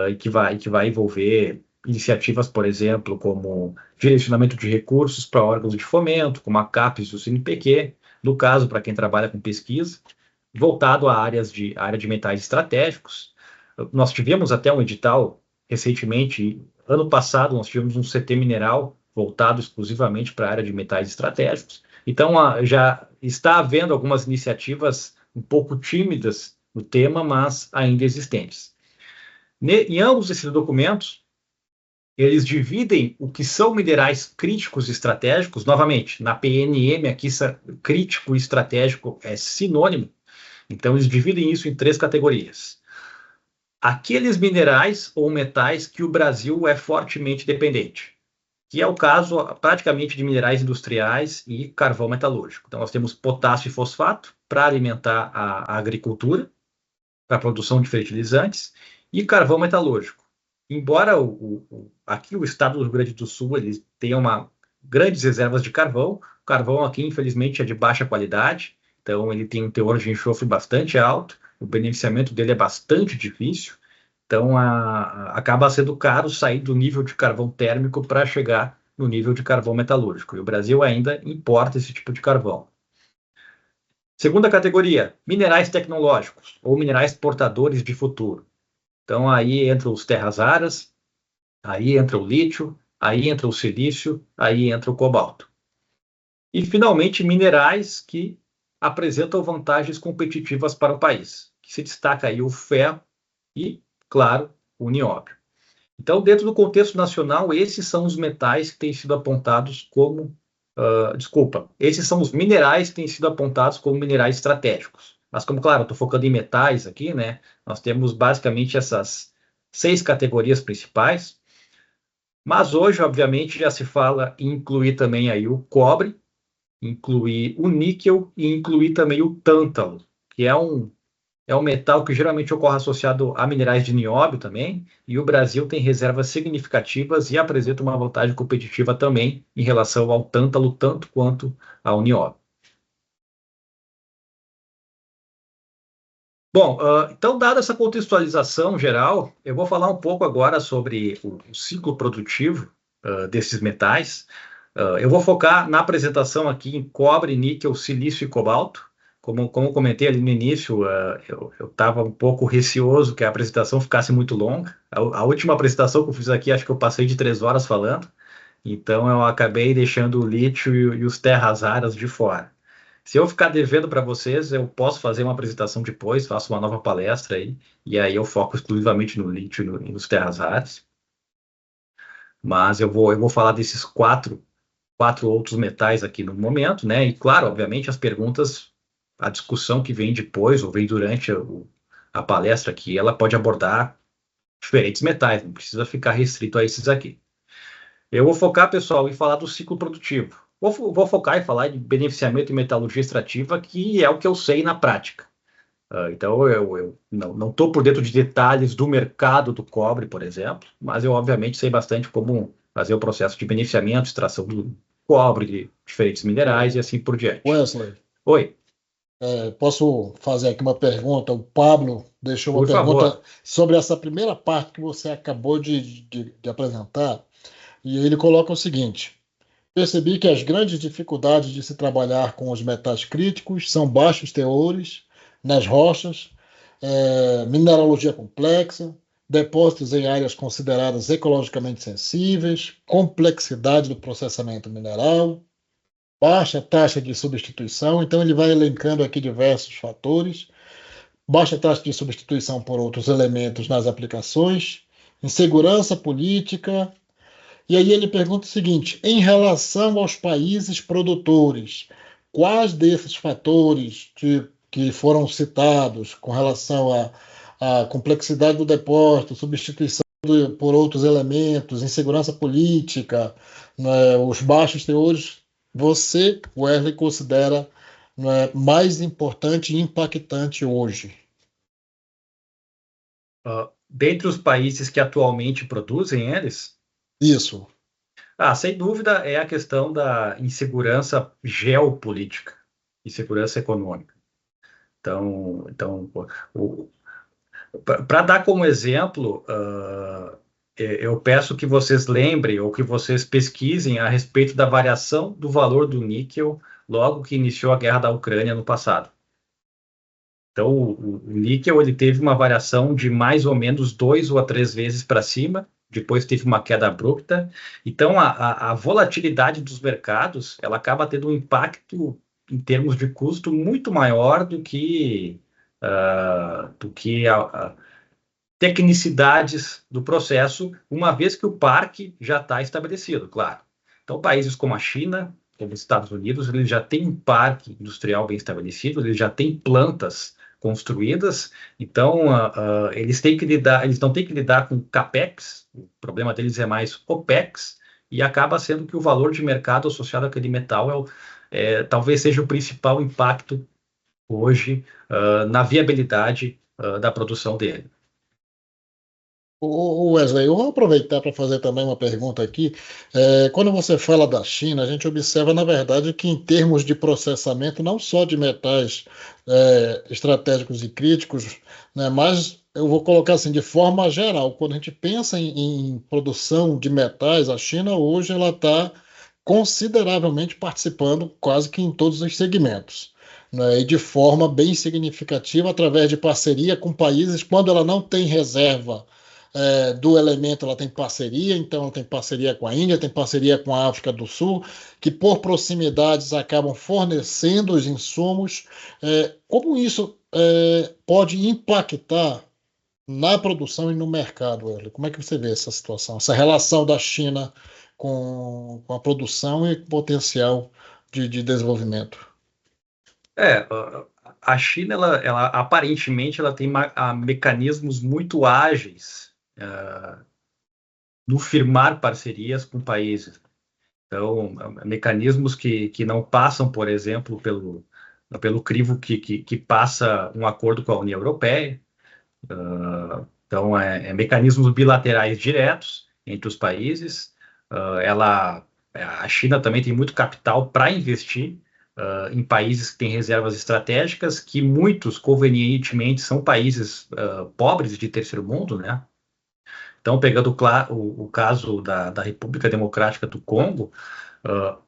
e que vai envolver iniciativas, por exemplo, como direcionamento de recursos para órgãos de fomento, como a CAPES e o CNPq, no caso, para quem trabalha com pesquisa, voltado à área de metais estratégicos. Nós tivemos até um edital recentemente, ano passado, nós tivemos um CT mineral voltado exclusivamente para a área de metais estratégicos. Então, já está havendo algumas iniciativas um pouco tímidas no tema, mas ainda existentes. Em ambos esses documentos, eles dividem o que são minerais críticos e estratégicos. Novamente, na PNM, aqui crítico e estratégico é sinônimo. Então, eles dividem isso em 3 categorias. Aqueles minerais ou metais que o Brasil é fortemente dependente, que é o caso praticamente de minerais industriais e carvão metalúrgico. Então, nós temos potássio e fosfato para alimentar a agricultura, para a produção de fertilizantes, e carvão metalúrgico. Embora aqui o estado do Rio Grande do Sul ele tenha grandes reservas de carvão, o carvão aqui, infelizmente, é de baixa qualidade, então ele tem um teor de enxofre bastante alto, o beneficiamento dele é bastante difícil, então acaba sendo caro sair do nível de carvão térmico para chegar no nível de carvão metalúrgico, e o Brasil ainda importa esse tipo de carvão. Segunda categoria, minerais tecnológicos, ou minerais portadores de futuro. Então, aí entra os terras raras, aí entra o lítio, aí entra o silício, aí entra o cobalto. E, finalmente, minerais que apresentam vantagens competitivas para o país, que se destaca aí o ferro e, claro, o nióbio. Então, dentro do contexto nacional, esses são os metais que têm sido apontados como... esses são os minerais que têm sido apontados como minerais estratégicos. Mas, como, claro, eu estou focando em metais aqui, né? Nós temos basicamente essas 6 categorias principais. Mas hoje, obviamente, já se fala em incluir também aí o cobre, incluir o níquel e incluir também o tântalo, que é um metal que geralmente ocorre associado a minerais de nióbio também, e o Brasil tem reservas significativas e apresenta uma vantagem competitiva também em relação ao tântalo, tanto quanto ao nióbio. Bom, então, dada essa contextualização geral, eu vou falar um pouco agora sobre o ciclo produtivo desses metais. Eu vou focar na apresentação aqui em cobre, níquel, silício e cobalto. Como comentei ali no início, eu estava um pouco receoso que a apresentação ficasse muito longa. A última apresentação que eu fiz aqui, acho que eu passei de 3 horas falando. Então, eu acabei deixando o lítio e os terras raras de fora. Se eu ficar devendo para vocês, eu posso fazer uma apresentação depois, faço uma nova palestra aí, e aí eu foco exclusivamente no lítio e nos terras raras. Mas eu vou falar desses quatro outros metais aqui no momento, né? E claro, obviamente, as perguntas, a discussão que vem depois ou vem durante a palestra aqui, ela pode abordar diferentes metais, não precisa ficar restrito a esses aqui. Eu vou focar, pessoal, em falar do ciclo produtivo. Vou focar em falar de beneficiamento e metalurgia extrativa, que é o que eu sei na prática. Então, eu não estou por dentro de detalhes do mercado do cobre, por exemplo, mas eu, obviamente, sei bastante como fazer o processo de beneficiamento, extração do cobre, de diferentes minerais e assim por diante. Wesley, Oi, posso fazer aqui uma pergunta? O Pablo deixou uma por pergunta favor. sobre essa primeira parte que você acabou de apresentar, e ele coloca o seguinte: percebi que as grandes dificuldades de se trabalhar com os metais críticos são baixos teores nas rochas, mineralogia complexa, depósitos em áreas consideradas ecologicamente sensíveis, complexidade do processamento mineral, baixa taxa de substituição. Então, ele vai elencando aqui diversos fatores: baixa taxa de substituição por outros elementos nas aplicações, insegurança política. E aí ele pergunta o seguinte: em relação aos países produtores, quais desses fatores que foram citados com relação à complexidade do depósito, substituição por outros elementos, insegurança política, né, os baixos teores, você, Wesley, considera, né, mais importante e impactante hoje? Dentre os países que atualmente produzem eles, Isso. sem dúvida é a questão da insegurança geopolítica e segurança econômica. Então, para dar como exemplo, eu peço que vocês lembrem ou que vocês pesquisem a respeito da variação do valor do níquel logo que iniciou a guerra da Ucrânia no passado. Então, o níquel ele teve uma variação de mais ou menos 2 ou 3 vezes para cima, depois teve uma queda abrupta. Então, a volatilidade dos mercados ela acaba tendo um impacto em termos de custo muito maior do que tecnicidades do processo, uma vez que o parque já está estabelecido, claro. Então, países como a China, como os Estados Unidos, eles já têm um parque industrial bem estabelecido, eles já têm plantas construídas, então eles não têm que lidar com capex, o problema deles é mais opex, e acaba sendo que o valor de mercado associado àquele metal talvez seja o principal impacto hoje na viabilidade da produção dele. Wesley, eu vou aproveitar para fazer também uma pergunta aqui. Quando você fala da China, a gente observa, na verdade, que em termos de processamento, não só de metais estratégicos e críticos, né, mas eu vou colocar assim, de forma geral, quando a gente pensa em produção de metais, a China hoje ela está consideravelmente participando quase que em todos os segmentos, né, e de forma bem significativa através de parceria com países quando ela não tem reserva do elemento, ela tem parceria, então ela tem parceria com a Índia, tem parceria com a África do Sul, que por proximidades acabam fornecendo os insumos. Como isso pode impactar na produção e no mercado, Wesley? Como é que você vê essa situação, essa relação da China com a produção e potencial de desenvolvimento? A China, ela aparentemente ela tem mecanismos muito ágeis no firmar parcerias com países. Então, mecanismos que não passam, por exemplo, pelo crivo que passa um acordo com a União Europeia. Então, mecanismos bilaterais diretos entre os países. A China também tem muito capital para investir em países que têm reservas estratégicas, que muitos, convenientemente, são países pobres de terceiro mundo, né? Então, pegando o caso da República Democrática do Congo,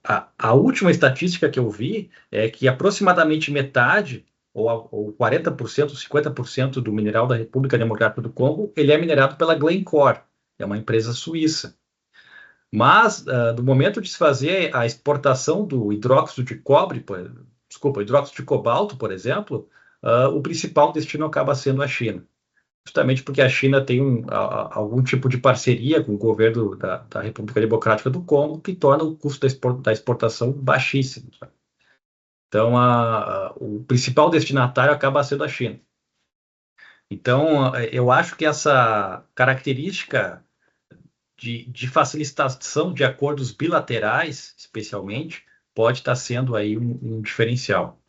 a última estatística que eu vi é que aproximadamente metade, ou 40%, 50% do mineral da República Democrática do Congo, ele é minerado pela Glencore, é uma empresa suíça. Mas, no momento de se fazer a exportação do hidróxido de hidróxido de cobalto, por exemplo, o principal destino acaba sendo a China. Justamente porque a China tem algum tipo de parceria com o governo da República Democrática do Congo, que torna o custo da exportação baixíssimo. Então, o principal destinatário acaba sendo a China. Então, eu acho que essa característica de facilitação de acordos bilaterais, especialmente, pode estar sendo aí um diferencial.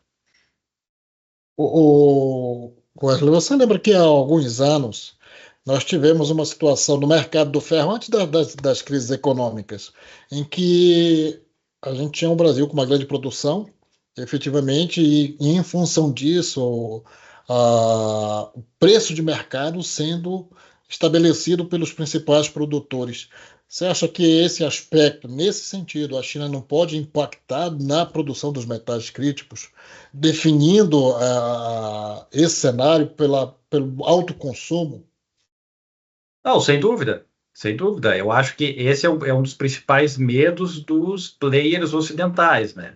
Wesley, você lembra que há alguns anos nós tivemos uma situação no mercado do ferro, antes das crises econômicas, em que a gente tinha um Brasil com uma grande produção, efetivamente, e em função disso, o preço de mercado sendo estabelecido pelos principais produtores. Você acha que esse aspecto, nesse sentido, a China não pode impactar na produção dos metais críticos, definindo esse cenário pelo alto consumo? Não, sem dúvida, sem dúvida. Eu acho que esse é um dos principais medos dos players ocidentais, né?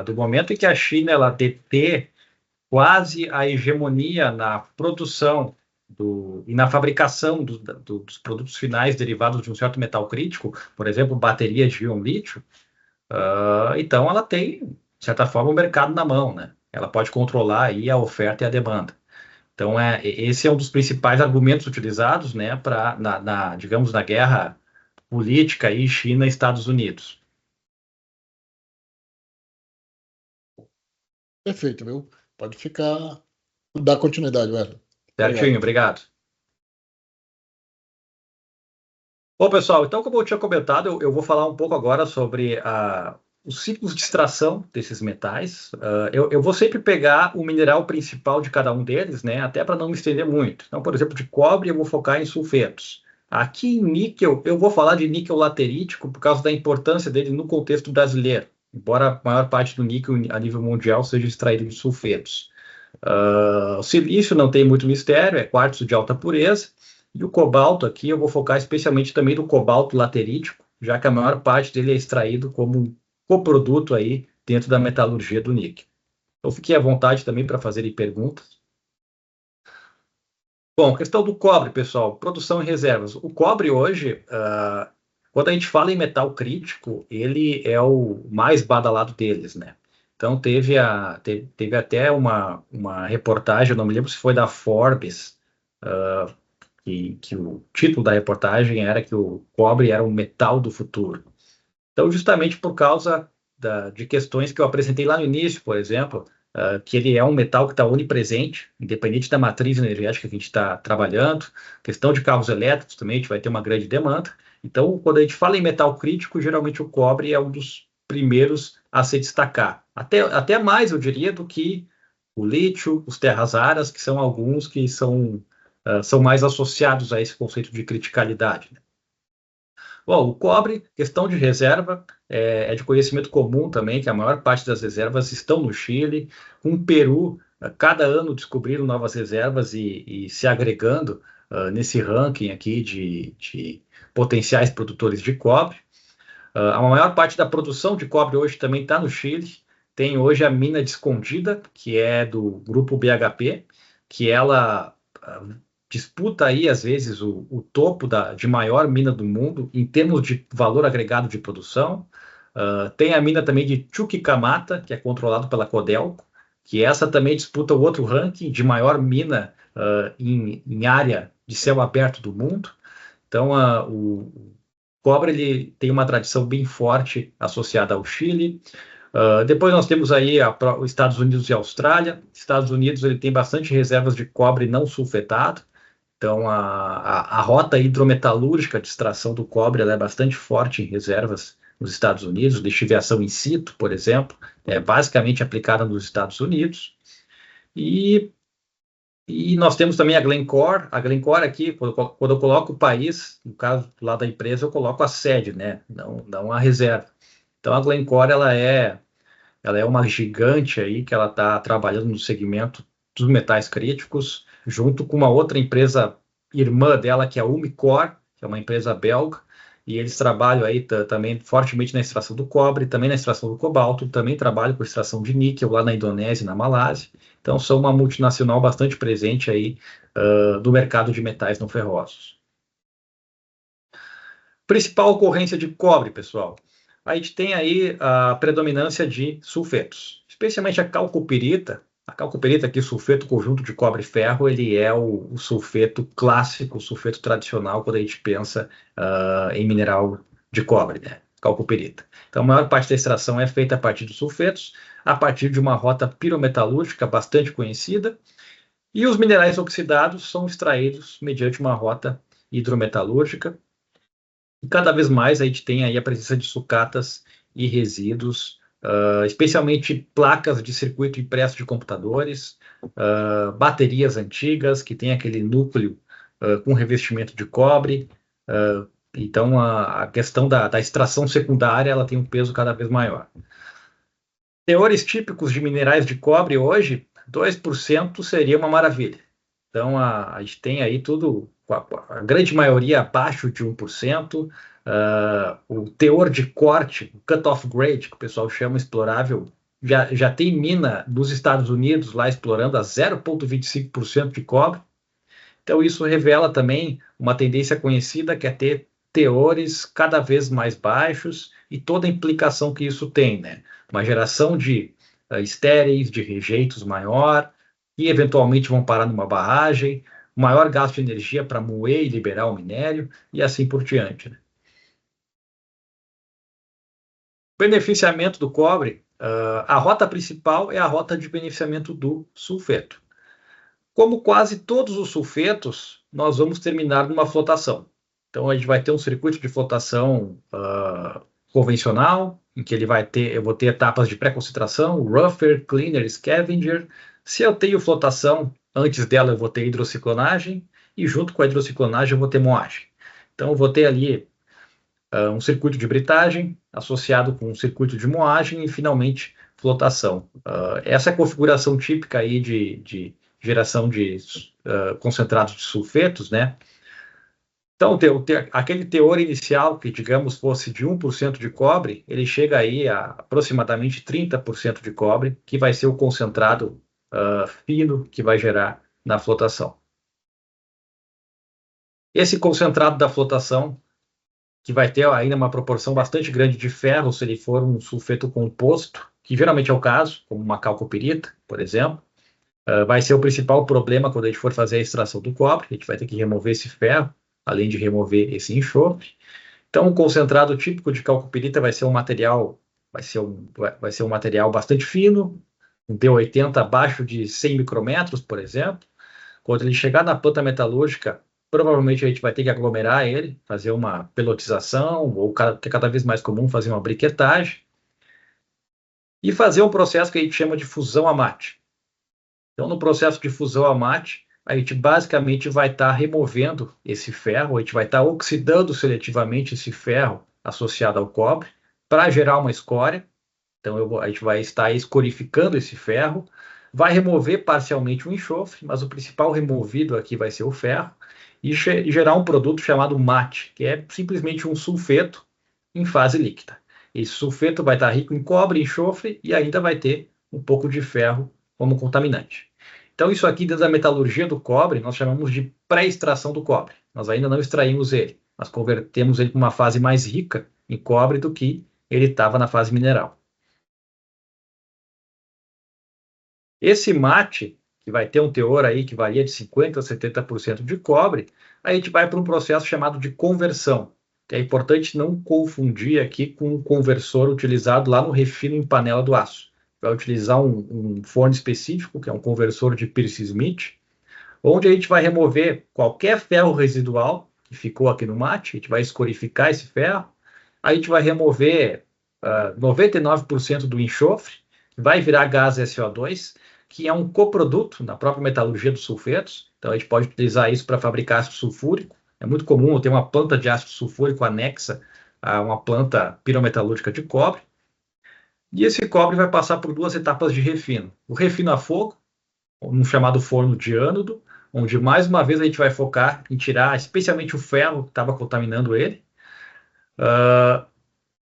Do momento em que a China ela deter quase a hegemonia na produção e na fabricação dos produtos finais derivados de um certo metal crítico, por exemplo, baterias de íon-lítio, então ela tem, de certa forma, o mercado na mão, né? Ela pode controlar aí a oferta e a demanda. Então, esse é um dos principais argumentos utilizados, né, digamos, na guerra política aí China e Estados Unidos. Perfeito, viu? Pode ficar, dar continuidade, Wesley. Certinho, obrigado. Bom, pessoal, então, como eu tinha comentado, eu vou falar um pouco agora sobre os ciclos de extração desses metais. Eu vou sempre pegar o mineral principal de cada um deles, né, até para não me estender muito. Então, por exemplo, de cobre, eu vou focar em sulfetos. Aqui em níquel, eu vou falar de níquel laterítico por causa da importância dele no contexto brasileiro, embora a maior parte do níquel a nível mundial seja extraído de sulfetos. O silício não tem muito mistério, é quartzo de alta pureza. E o cobalto aqui eu vou focar especialmente também no cobalto laterítico, já que a maior parte dele é extraído como um coproduto aí dentro da metalurgia do níquel. Então fiquem à vontade também para fazerem perguntas. Bom, questão do cobre, pessoal, produção e reservas. O cobre hoje, quando a gente fala em metal crítico, ele é o mais badalado deles, né? Então teve até uma reportagem, eu não me lembro se foi da Forbes, que o título da reportagem era que o cobre era o metal do futuro. Então, justamente por causa de questões que eu apresentei lá no início, por exemplo, que ele é um metal que está onipresente, independente da matriz energética que a gente está trabalhando, questão de carros elétricos também, a gente vai ter uma grande demanda. Então, quando a gente fala em metal crítico, geralmente o cobre é um dos primeiros a se destacar. Até mais, eu diria, do que o lítio, os terras raras, que são alguns que são mais associados a esse conceito de criticalidade. Bom, o cobre, questão de reserva, é de conhecimento comum também que a maior parte das reservas estão no Chile, com o Peru, cada ano descobrindo novas reservas e se agregando nesse ranking aqui de potenciais produtores de cobre. A maior parte da produção de cobre hoje também está no Chile. Tem hoje a mina de Escondida, que é do grupo BHP, que ela disputa aí, às vezes, o topo de maior mina do mundo em termos de valor agregado de produção. Tem a mina também de Chuquicamata, que é controlado pela Codelco, que essa também disputa o outro ranking de maior mina em área de céu aberto do mundo. Então, o cobre ele tem uma tradição bem forte associada ao Chile. Depois nós temos aí os Estados Unidos e a Austrália. Estados Unidos ele tem bastante reservas de cobre não sulfetado. Então, a rota hidrometalúrgica de extração do cobre ela é bastante forte em reservas nos Estados Unidos. Lixiviação in situ, por exemplo, é basicamente aplicada nos Estados Unidos. E nós temos também a Glencore. A Glencore aqui, quando eu coloco o país, no caso lá da empresa, eu coloco a sede, né? Não a reserva. Então, a Glencore ela é uma gigante aí que ela está trabalhando no segmento dos metais críticos, junto com uma outra empresa irmã dela, que é a Umicore, que é uma empresa belga, e eles trabalham aí também fortemente na extração do cobre, também na extração do cobalto, também trabalham com extração de níquel lá na Indonésia e na Malásia. Então, são uma multinacional bastante presente aí do mercado de metais não ferrosos. Principal ocorrência de cobre, pessoal. A gente tem aí a predominância de sulfetos, especialmente a calcopirita. A calcopirita aqui, sulfeto conjunto de cobre e ferro, ele é o sulfeto clássico, o sulfeto tradicional, quando a gente pensa em mineral de cobre, né? Calcopirita. Então, a maior parte da extração é feita a partir dos sulfetos, a partir de uma rota pirometalúrgica bastante conhecida, e os minerais oxidados são extraídos mediante uma rota hidrometalúrgica. E cada vez mais a gente tem aí a presença de sucatas e resíduos, especialmente placas de circuito impresso de computadores, baterias antigas que tem aquele núcleo com revestimento de cobre. Então, a questão da extração secundária ela tem um peso cada vez maior. Teores típicos de minerais de cobre hoje, 2% seria uma maravilha. Então, a gente tem aí tudo, a grande maioria abaixo de 1%. O teor de corte, o cut-off grade, que o pessoal chama explorável, já tem mina dos Estados Unidos lá explorando a 0,25% de cobre. Então, isso revela também uma tendência conhecida que é ter teores cada vez mais baixos e toda a implicação que isso tem, né? Uma geração de estéreis, de rejeitos maior, e eventualmente vão parar numa barragem, maior gasto de energia para moer e liberar o minério, e assim por diante, né? Beneficiamento do cobre, a rota principal é a rota de beneficiamento do sulfeto. Como quase todos os sulfetos, nós vamos terminar numa flotação. Então, a gente vai ter um circuito de flotação convencional, em que eu vou ter etapas de pré-concentração, rougher, cleaner, scavenger. Se eu tenho flotação, antes dela eu vou ter hidrociclonagem, e junto com a hidrociclonagem eu vou ter moagem. Então, eu vou ter ali um circuito de britagem associado com um circuito de moagem e, finalmente, flotação. Essa é a configuração típica aí de geração de concentrados de sulfetos, né? Então, aquele teor inicial, que digamos fosse de 1% de cobre, ele chega aí a aproximadamente 30% de cobre, que vai ser o concentrado fino que vai gerar na flotação. Esse concentrado da flotação, que vai ter ainda uma proporção bastante grande de ferro, se ele for um sulfeto composto, que geralmente é o caso, como uma calcopirita, por exemplo, vai ser o principal problema quando a gente for fazer a extração do cobre. A gente vai ter que remover esse ferro, além de remover esse enxofre. Então, o concentrado típico de calcopirita vai ser um material, vai ser um material bastante fino, um P80 abaixo de 100 micrômetros, por exemplo. Quando ele chegar na planta metalúrgica, provavelmente a gente vai ter que aglomerar ele, fazer uma pelotização, ou que é cada vez mais comum, fazer uma briquetagem, e fazer um processo que a gente chama de fusão a mate. Então, no processo de fusão a mate, a gente basicamente vai estar removendo esse ferro, a gente vai estar oxidando seletivamente esse ferro associado ao cobre para gerar uma escória. Então, a gente vai estar escorificando esse ferro, vai remover parcialmente o enxofre, mas o principal removido aqui vai ser o ferro, e gerar um produto chamado mate, que é simplesmente um sulfeto em fase líquida. Esse sulfeto vai estar rico em cobre, enxofre, e ainda vai ter um pouco de ferro como contaminante. Então, isso aqui, dentro da metalurgia do cobre, nós chamamos de pré-extração do cobre. Nós ainda não extraímos ele, nós convertemos ele para uma fase mais rica em cobre do que ele estava na fase mineral. Esse mate que vai ter um teor aí que varia de 50% a 70% de cobre, a gente vai para um processo chamado de conversão. É importante não confundir aqui com o conversor utilizado lá no refino em panela do aço. Vai utilizar um forno específico, que é um conversor de Peirce-Smith, onde a gente vai remover qualquer ferro residual que ficou aqui no mate, a gente vai escorificar esse ferro, a gente vai remover 99% do enxofre, vai virar gás SO2, que é um coproduto na própria metalurgia dos sulfetos, então a gente pode utilizar isso para fabricar ácido sulfúrico. É muito comum ter uma planta de ácido sulfúrico anexa a uma planta pirometalúrgica de cobre, e esse cobre vai passar por 2 etapas de refino. O refino a fogo, um chamado forno de ânodo, onde mais uma vez a gente vai focar em tirar especialmente o ferro que estava contaminando ele. O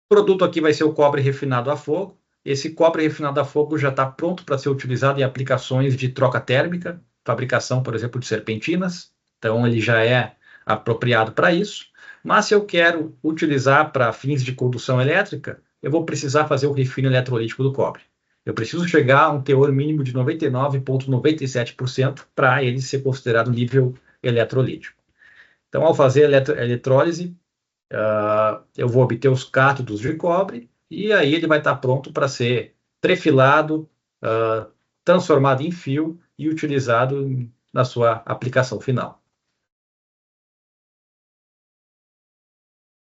produto aqui vai ser o cobre refinado a fogo. Esse cobre refinado a fogo já está pronto para ser utilizado em aplicações de troca térmica, fabricação, por exemplo, de serpentinas. Então, ele já é apropriado para isso. Mas se eu quero utilizar para fins de condução elétrica, eu vou precisar fazer o refino eletrolítico do cobre. Eu preciso chegar a um teor mínimo de 99,97% para ele ser considerado nível eletrolítico. Então, ao fazer a eletrólise, eu vou obter os cátodos de cobre e aí ele vai estar pronto para ser trefilado, transformado em fio e utilizado na sua aplicação final.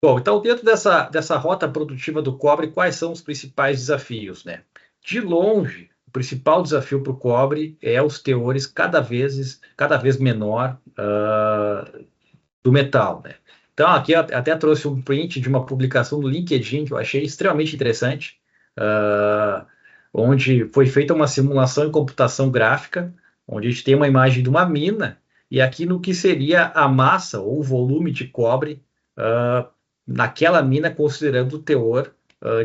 Bom, então dentro dessa rota produtiva do cobre, quais são os principais desafios, né? De longe, o principal desafio para o cobre é os teores cada vez menor do metal, né? Então, aqui eu até trouxe um print de uma publicação no LinkedIn que eu achei extremamente interessante, onde foi feita uma simulação em computação gráfica, onde a gente tem uma imagem de uma mina, e aqui no que seria a massa ou o volume de cobre naquela mina, considerando o teor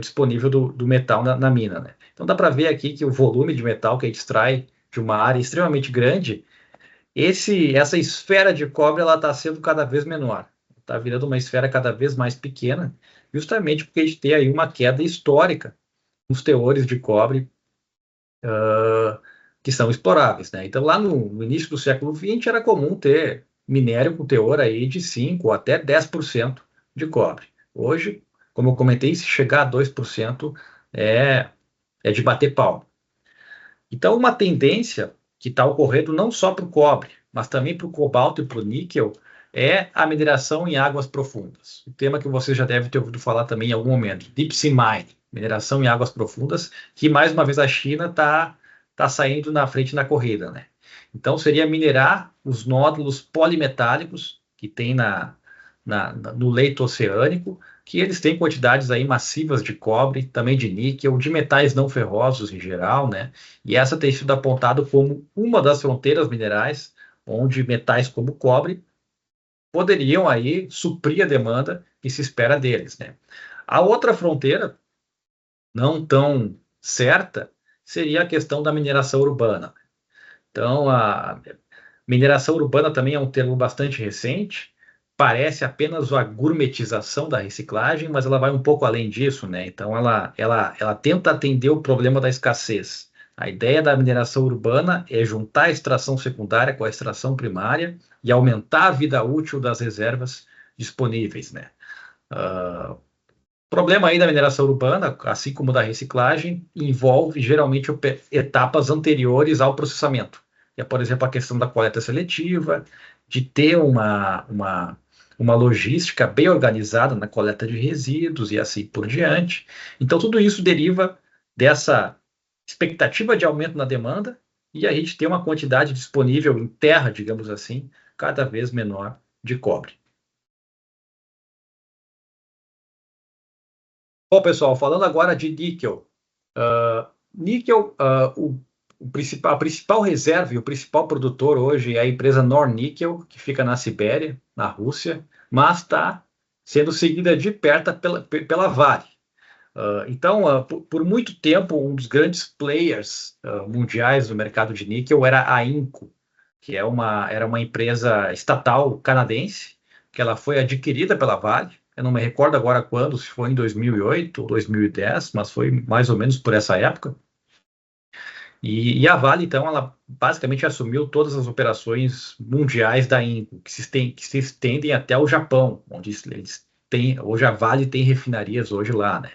disponível do metal na mina, né? Então, dá para ver aqui que o volume de metal que a gente extrai de uma área extremamente grande, essa esfera de cobre está sendo cada vez menor. Está virando uma esfera cada vez mais pequena, justamente porque a gente tem aí uma queda histórica nos teores de cobre que são exploráveis, né? Então, lá no início do século XX, era comum ter minério com teor aí de 5% ou até 10% de cobre. Hoje, como eu comentei, se chegar a 2% é de bater palma. Então, uma tendência que está ocorrendo não só para o cobre, mas também para o cobalto e para o níquel, é a mineração em águas profundas. O tema que você já deve ter ouvido falar também em algum momento, Deep Sea Mining, mineração em águas profundas, que mais uma vez a China está saindo na frente na corrida, né? Então, seria minerar os nódulos polimetálicos que tem no leito oceânico, que eles têm quantidades aí massivas de cobre, também de níquel, de metais não ferrosos em geral, né? E essa tem sido apontada como uma das fronteiras minerais onde metais como cobre poderiam aí suprir a demanda que se espera deles, né? A outra fronteira, não tão certa, seria a questão da mineração urbana. Então, a mineração urbana também é um termo bastante recente, parece apenas a gourmetização da reciclagem, mas ela vai um pouco além disso, né? Então, ela tenta atender o problema da escassez. A ideia da mineração urbana é juntar a extração secundária com a extração primária e aumentar a vida útil das reservas disponíveis, né? O problema aí da mineração urbana, assim como da reciclagem, envolve geralmente etapas anteriores ao processamento. É, por exemplo, a questão da coleta seletiva, de ter uma logística bem organizada na coleta de resíduos e assim por diante. Então, tudo isso deriva dessa expectativa de aumento na demanda e a gente tem uma quantidade disponível em terra, digamos assim, cada vez menor de cobre. Bom, pessoal, falando agora de níquel. Níquel, a principal reserva e o principal produtor hoje é a empresa Nornickel, que fica na Sibéria, na Rússia, mas está sendo seguida de perto pela Vale. Então, por muito tempo, um dos grandes players mundiais no mercado de níquel era a Inco, que era uma empresa estatal canadense, que ela foi adquirida pela Vale. Eu não me recordo agora quando, se foi em 2008 ou 2010, mas foi mais ou menos por essa época. E a Vale, então, ela basicamente assumiu todas as operações mundiais da Inco, que se estendem até o Japão, onde eles têm, hoje a Vale tem refinarias hoje lá, né?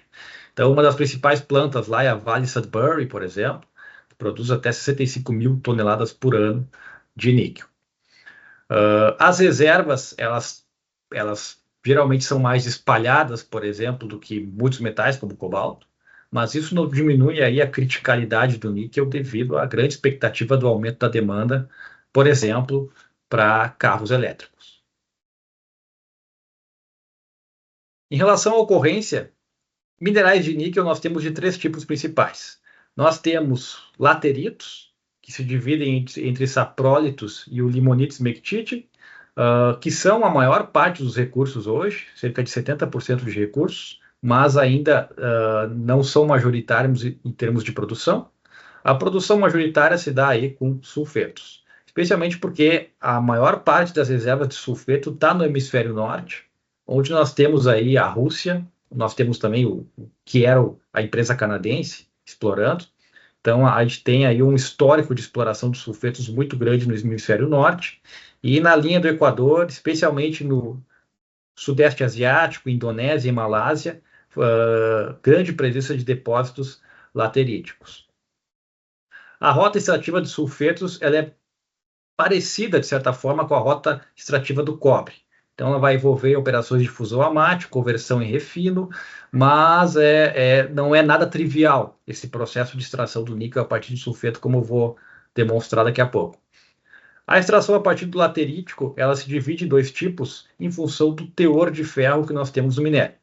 Então, uma das principais plantas lá é a Vale Sudbury, por exemplo, que produz até 65 mil toneladas por ano de níquel. As reservas, elas geralmente são mais espalhadas, por exemplo, do que muitos metais, como o cobalto, mas isso não diminui aí a criticalidade do níquel devido à grande expectativa do aumento da demanda, por exemplo, para carros elétricos. Em relação à ocorrência, minerais de níquel nós temos de 3 tipos principais. Nós temos lateritos, que se dividem entre saprólitos e o limonite-smectite, que são a maior parte dos recursos hoje, cerca de 70% de recursos, mas ainda não são majoritários em termos de produção. A produção majoritária se dá aí com sulfetos, especialmente porque a maior parte das reservas de sulfeto está no hemisfério norte, onde nós temos aí a Rússia, nós temos também o que era a empresa canadense explorando. Então, a gente tem aí um histórico de exploração de sulfetos muito grande no hemisfério norte, e na linha do Equador, especialmente no Sudeste Asiático, Indonésia e Malásia, grande presença de depósitos lateríticos. A rota extrativa de sulfetos ela é parecida, de certa forma, com a rota extrativa do cobre. Então, ela vai envolver operações de fusão amático, conversão em refino, mas não é nada trivial esse processo de extração do níquel a partir de sulfeto, como eu vou demonstrar daqui a pouco. A extração a partir do laterítico, ela se divide em 2 tipos em função do teor de ferro que nós temos no minério.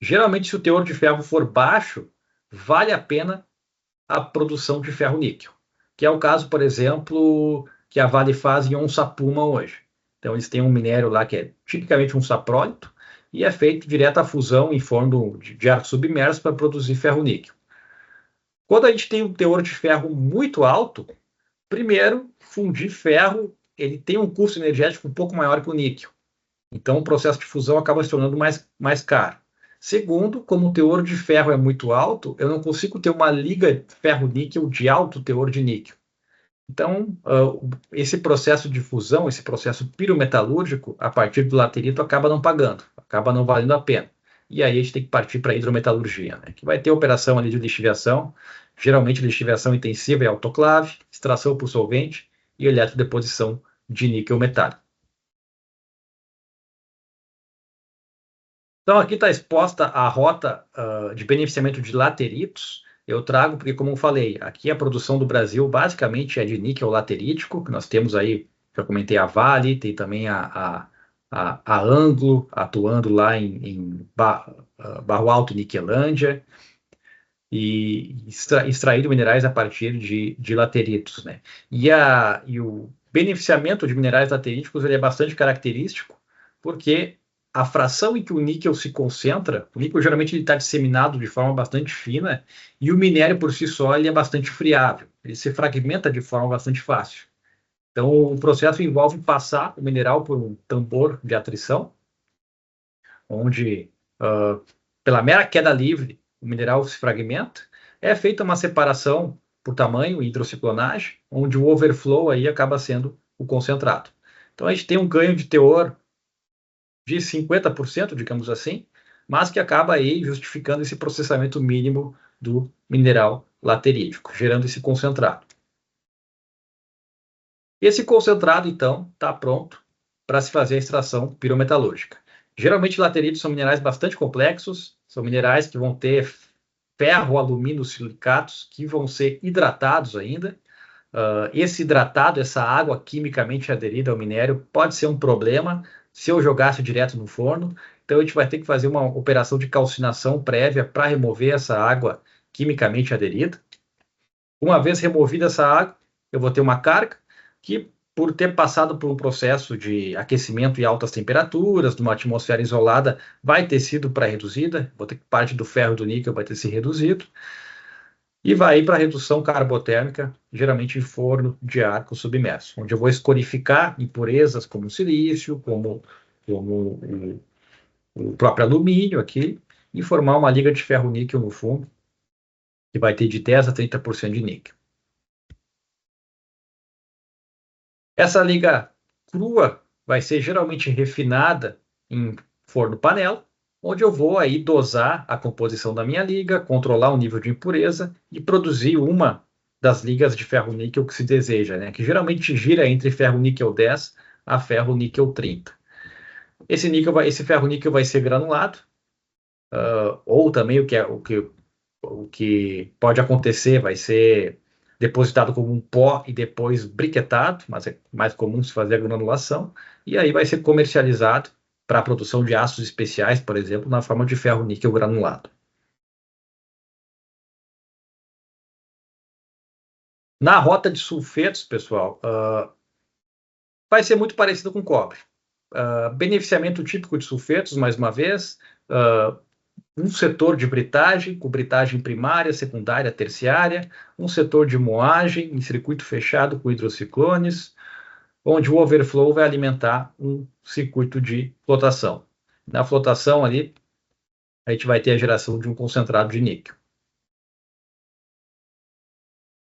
Geralmente, se o teor de ferro for baixo, vale a pena a produção de ferro-níquel, que é o caso, por exemplo, que a Vale faz em Onça-Puma hoje. Então, eles têm um minério lá que é tipicamente um saprólito e é feito direto à fusão em forno de ar submerso para produzir ferro-níquel. Quando a gente tem um teor de ferro muito alto, primeiro, fundir ferro ele tem um custo energético um pouco maior que o níquel. Então, o processo de fusão acaba se tornando mais caro. Segundo, como o teor de ferro é muito alto, eu não consigo ter uma liga ferro-níquel de alto teor de níquel. Então, esse processo de fusão, esse processo pirometalúrgico, a partir do laterito, acaba não pagando, acaba não valendo a pena. E aí a gente tem que partir para a hidrometalurgia, né? Que vai ter operação ali de lixiviação, geralmente lixiviação intensiva e autoclave, extração por solvente e eletrodeposição de níquel metálico. Então, aqui está exposta a rota de beneficiamento de lateritos. Eu trago porque, como eu falei, aqui a produção do Brasil basicamente é de níquel laterítico, que nós temos aí, já comentei, a Vale, tem também a Anglo atuando lá em Barro Alto e Niquelândia, e extraído minerais a partir de lateritos, né? E o beneficiamento de minerais lateríticos ele é bastante característico, porque a fração em que o níquel se concentra, o níquel geralmente está disseminado de forma bastante fina, e o minério por si só ele é bastante friável, ele se fragmenta de forma bastante fácil. Então, o processo envolve passar o mineral por um tambor de atrição, onde, pela mera queda livre, o mineral se fragmenta, é feita uma separação por tamanho, hidrociclonagem, onde o overflow aí acaba sendo o concentrado. Então, a gente tem um ganho de teor de 50%, digamos assim, mas que acaba aí justificando esse processamento mínimo do mineral laterítico, gerando esse concentrado. Esse concentrado, então, está pronto para se fazer a extração pirometalúrgica. Geralmente, lateritos são minerais bastante complexos, são minerais que vão ter ferro, alumínio, silicatos, que vão ser hidratados ainda. Esse hidratado, essa água quimicamente aderida ao minério, pode ser um problema se eu jogasse direto no forno. Então, a gente vai ter que fazer uma operação de calcinação prévia para remover essa água quimicamente aderida. Uma vez removida essa água, eu vou ter uma carga que, por ter passado por um processo de aquecimento e altas temperaturas, numa atmosfera isolada, vai ter sido pré-reduzida, vou ter que parte do ferro e do níquel vai ter se reduzido, e vai ir para a redução carbotérmica, geralmente em forno de arco submerso, onde eu vou escorificar impurezas como silício, como o próprio alumínio aqui, e formar uma liga de ferro-níquel no fundo, que vai ter de 10 a 30% de níquel. Essa liga crua vai ser geralmente refinada em forno panela, onde eu vou aí dosar a composição da minha liga, controlar o nível de impureza e produzir uma das ligas de ferro-níquel que se deseja, né? Que geralmente gira entre ferro-níquel 10 a ferro-níquel 30. Esse ferro-níquel vai ser granulado, ou também o que pode acontecer vai ser depositado como um pó e depois briquetado, mas é mais comum se fazer a granulação, e aí vai ser comercializado para a produção de aços especiais, por exemplo, na forma de ferro-níquel granulado. Na rota de sulfetos, pessoal, vai ser muito parecido com cobre. Beneficiamento típico de sulfetos, mais uma vez, um setor de britagem, com britagem primária, secundária, terciária, um setor de moagem em circuito fechado com hidrociclones, onde o overflow vai alimentar um circuito de flotação. Na flotação ali, a gente vai ter a geração de um concentrado de níquel.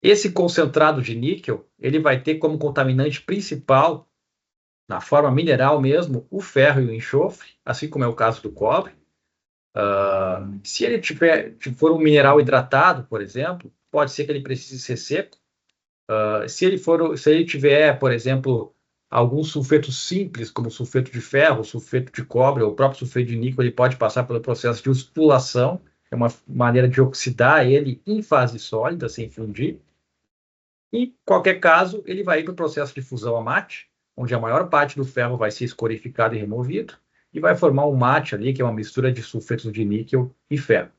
Esse concentrado de níquel, ele vai ter como contaminante principal, na forma mineral mesmo, o ferro e o enxofre, assim como é o caso do cobre. Se ele for um mineral hidratado, por exemplo, pode ser que ele precise ser seco. Se ele tiver, por exemplo, algum sulfeto simples, como sulfeto de ferro, sulfeto de cobre ou o próprio sulfeto de níquel, ele pode passar pelo processo de osculação, é uma maneira de oxidar ele em fase sólida, sem fundir. Em qualquer caso, ele vai ir para o processo de fusão a mate, onde a maior parte do ferro vai ser escorificado e removido, e vai formar um mate ali, que é uma mistura de sulfetos de níquel e ferro.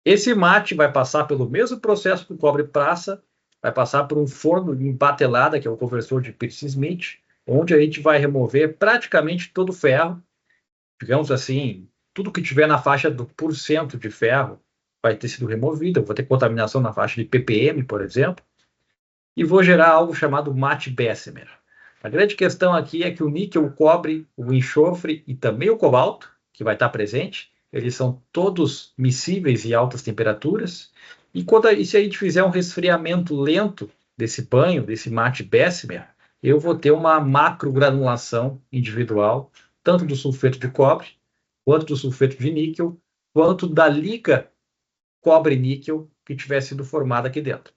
Esse mate vai passar pelo mesmo processo que o cobre passa, vai passar por um forno de empatelada, que é o conversor de Pearce-Smith, onde a gente vai remover praticamente todo o ferro, digamos assim, tudo que tiver na faixa do % de ferro vai ter sido removido. Eu vou ter contaminação na faixa de ppm, por exemplo, e vou gerar algo chamado mate Bessemer. A grande questão aqui é que o níquel, o cobre, o enxofre e também o cobalto, que vai estar presente, eles são todos miscíveis em altas temperaturas. E se a gente fizer um resfriamento lento desse banho, desse mate Bessemer, eu vou ter uma macrogranulação individual, tanto do sulfeto de cobre, quanto do sulfeto de níquel, quanto da liga cobre-níquel que tiver sido formada aqui dentro.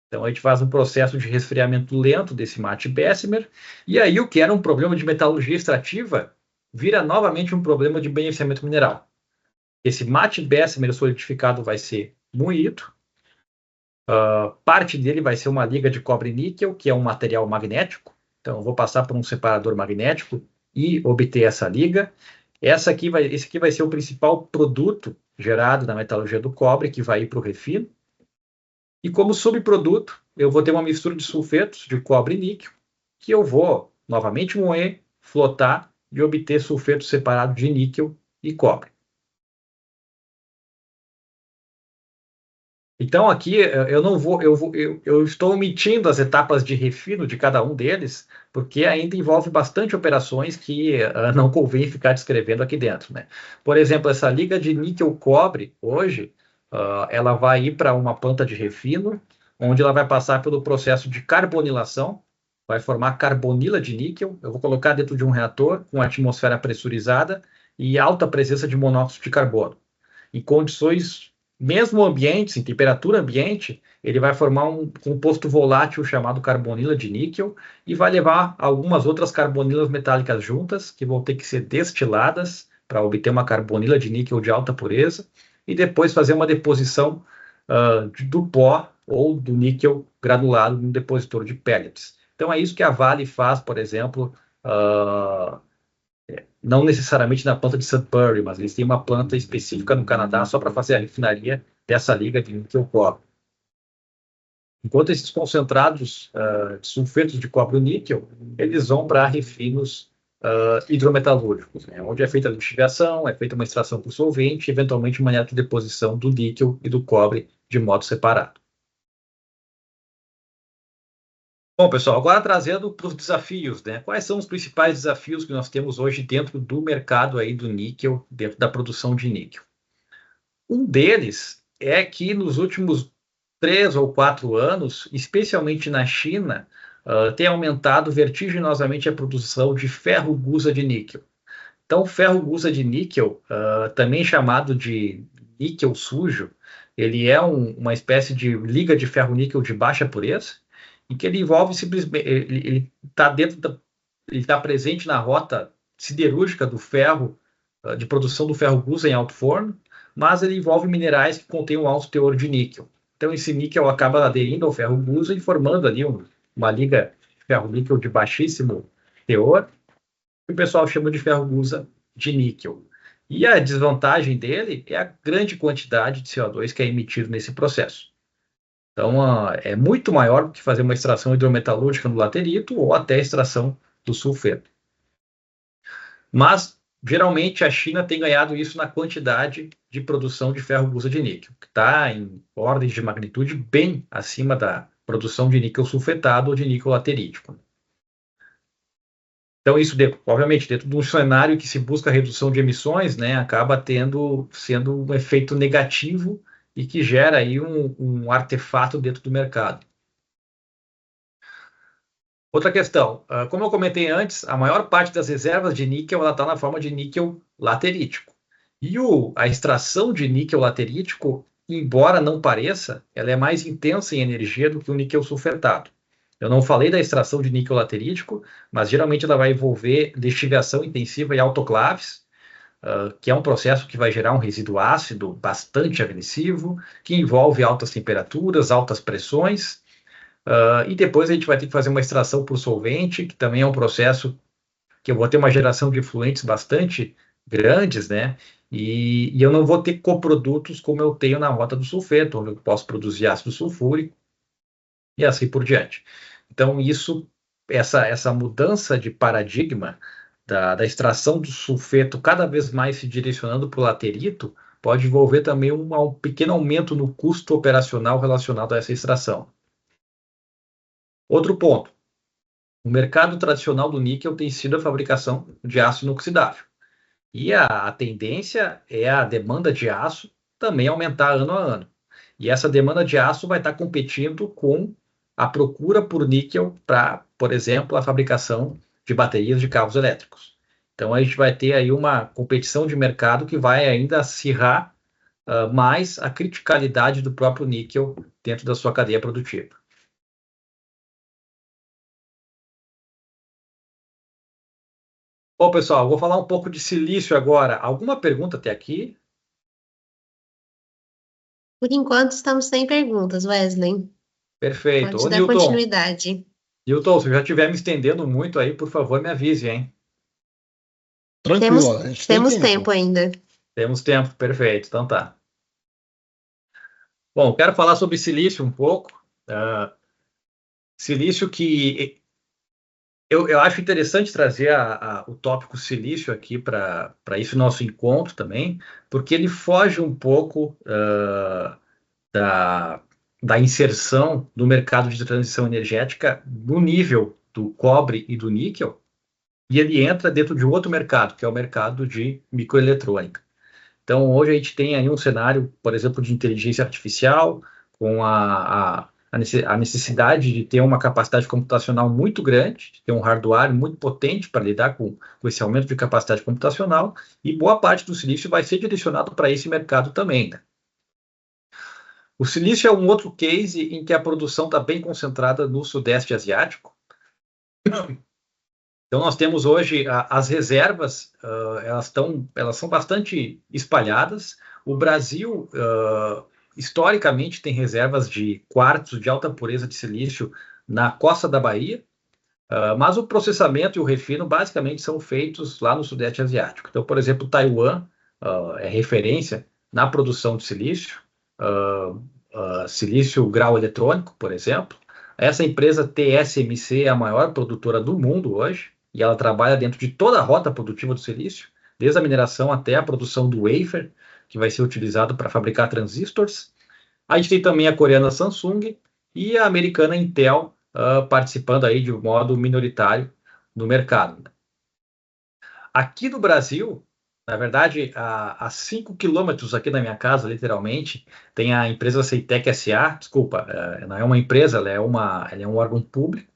Então, a gente faz um processo de resfriamento lento desse mate Bessemer, e aí o que era um problema de metalurgia extrativa vira novamente um problema de beneficiamento mineral. Esse mate Bessemer solidificado vai ser moído, parte dele vai ser uma liga de cobre-níquel, que é um material magnético, então eu vou passar por um separador magnético e obter essa liga. Esse aqui vai ser o principal produto gerado na metalurgia do cobre, que vai ir para o refino. E como subproduto, eu vou ter uma mistura de sulfetos de cobre e níquel, que eu vou novamente moer, flotar e obter sulfeto separado de níquel e cobre. Então aqui eu estou omitindo as etapas de refino de cada um deles, porque ainda envolve bastante operações que não convém ficar descrevendo aqui dentro, né? Por exemplo, essa liga de níquel-cobre, hoje, ela vai ir para uma planta de refino, onde ela vai passar pelo processo de carbonilação, vai formar carbonila de níquel. Eu vou colocar dentro de um reator com atmosfera pressurizada e alta presença de monóxido de carbono. Em condições mesmo ambientes, em temperatura ambiente, ele vai formar um composto volátil chamado carbonila de níquel e vai levar algumas outras carbonilas metálicas juntas, que vão ter que ser destiladas para obter uma carbonila de níquel de alta pureza, e depois fazer uma deposição do pó ou do níquel granulado no depositor de pellets. Então é isso que a Vale faz, por exemplo, não necessariamente na planta de Sudbury, mas eles têm uma planta específica no Canadá só para fazer a refinaria dessa liga de níquel-cobre. Enquanto esses concentrados de sulfetos de cobre e níquel, eles vão para refinos hidrometalúrgicos, né, onde é feita a lixiviação, é feita uma extração por solvente, e eventualmente uma eletrodeposição do níquel e do cobre de modo separado. Bom, pessoal, agora trazendo para os desafios, né? Quais são os principais desafios que nós temos hoje dentro do mercado aí do níquel, dentro da produção de níquel? Um deles é que nos últimos 3 ou 4 anos, especialmente na China, tem aumentado vertiginosamente a produção de ferro-gusa de níquel. Então, o ferro-gusa de níquel, também chamado de níquel sujo, ele é uma espécie de liga de ferro-níquel de baixa pureza, em que ele envolve simplesmente, ele está presente na rota siderúrgica do ferro, de produção do ferro-gusa em alto forno, mas ele envolve minerais que contêm um alto teor de níquel. Então, esse níquel acaba aderindo ao ferro-gusa e formando ali uma liga de ferro-níquel de baixíssimo teor, que o pessoal chama de ferro-gusa de níquel. E a desvantagem dele é a grande quantidade de CO2 que é emitido nesse processo. Então, é muito maior do que fazer uma extração hidrometalúrgica no laterito ou até a extração do sulfeto. Mas, geralmente, a China tem ganhado isso na quantidade de produção de ferro-gusa de níquel, que está em ordens de magnitude bem acima da produção de níquel sulfetado ou de níquel laterítico. Então, isso, obviamente, dentro de um cenário que se busca redução de emissões, né, acaba sendo um efeito negativo e que gera aí um artefato dentro do mercado. Outra questão, como eu comentei antes, a maior parte das reservas de níquel está na forma de níquel laterítico. E a extração de níquel laterítico, embora não pareça, ela é mais intensa em energia do que o níquel sulfetado. Eu não falei da extração de níquel laterítico, mas geralmente ela vai envolver lixiviação intensiva e autoclaves, que é um processo que vai gerar um resíduo ácido bastante agressivo, que envolve altas temperaturas, altas pressões, e depois a gente vai ter que fazer uma extração por solvente, que também é um processo que eu vou ter uma geração de efluentes bastante grandes, né? E eu não vou ter coprodutos como eu tenho na rota do sulfeto, onde eu posso produzir ácido sulfúrico e assim por diante. Então, essa mudança de paradigma da extração do sulfeto cada vez mais se direcionando para o laterito pode envolver também um pequeno aumento no custo operacional relacionado a essa extração. Outro ponto, o mercado tradicional do níquel tem sido a fabricação de aço inoxidável. E a tendência é a demanda de aço também aumentar ano a ano. E essa demanda de aço vai estar competindo com a procura por níquel para, por exemplo, a fabricação de baterias de carros elétricos. Então, a gente vai ter aí uma competição de mercado que vai ainda acirrar mais a criticalidade do próprio níquel dentro da sua cadeia produtiva. Bom, pessoal, vou falar um pouco de silício agora. Alguma pergunta até aqui? Por enquanto, estamos sem perguntas, Wesley. Perfeito. Pode Ô, dar Newton. continuidade. Newton, se eu já estiver me estendendo muito aí, por favor, me avise, hein? Tranquilo, a gente tem Temos tempo ainda. Temos tempo, perfeito. Então tá. Bom, quero falar sobre silício um pouco. Silício que eu acho interessante trazer o tópico silício aqui para esse nosso encontro também, porque ele foge um pouco da inserção do mercado de transição energética no nível do cobre e do níquel, e ele entra dentro de um outro mercado, que é o mercado de microeletrônica. Então, hoje a gente tem aí um cenário, por exemplo, de inteligência artificial, com a necessidade de ter uma capacidade computacional muito grande, de ter um hardware muito potente para lidar com esse aumento de capacidade computacional, e boa parte do silício vai ser direcionado para esse mercado também, né? O silício é um outro case em que a produção está bem concentrada no Sudeste Asiático. Então, nós temos hoje as reservas, elas são bastante espalhadas. O Brasil, historicamente, tem reservas de quartzo de alta pureza de silício na costa da Bahia, mas o processamento e o refino, basicamente, são feitos lá no Sudeste Asiático. Então, por exemplo, Taiwan é referência na produção de silício, silício grau eletrônico, por exemplo. Essa empresa TSMC é a maior produtora do mundo hoje, e ela trabalha dentro de toda a rota produtiva do silício, desde a mineração até a produção do wafer, que vai ser utilizado para fabricar transistores. A gente tem também a coreana Samsung e a americana Intel participando aí de modo minoritário no mercado. Aqui no Brasil, Na verdade, a 5 quilômetros aqui da minha casa, literalmente, tem a empresa Ceitec SA. Desculpa, não é uma empresa, ela é um órgão público,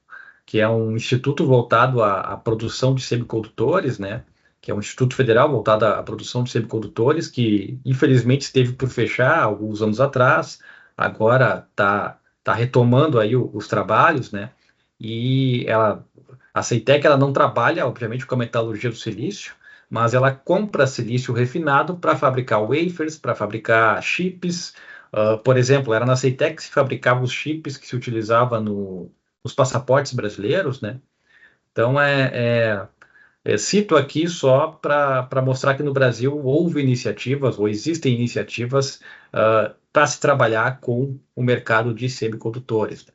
que é um instituto voltado à produção de semicondutores, né? Que é um instituto federal voltado à produção de semicondutores, que infelizmente esteve por fechar alguns anos atrás, agora tá retomando aí os trabalhos, né? E a Ceitec, ela não trabalha, obviamente, com a metalurgia do silício, mas ela compra silício refinado para fabricar wafers, para fabricar chips. Por exemplo, era na Ceitec que se fabricava os chips que se utilizava nos passaportes brasileiros, né? Então, cito aqui só para mostrar que no Brasil houve iniciativas, ou existem iniciativas, para se trabalhar com o mercado de semicondutores, né?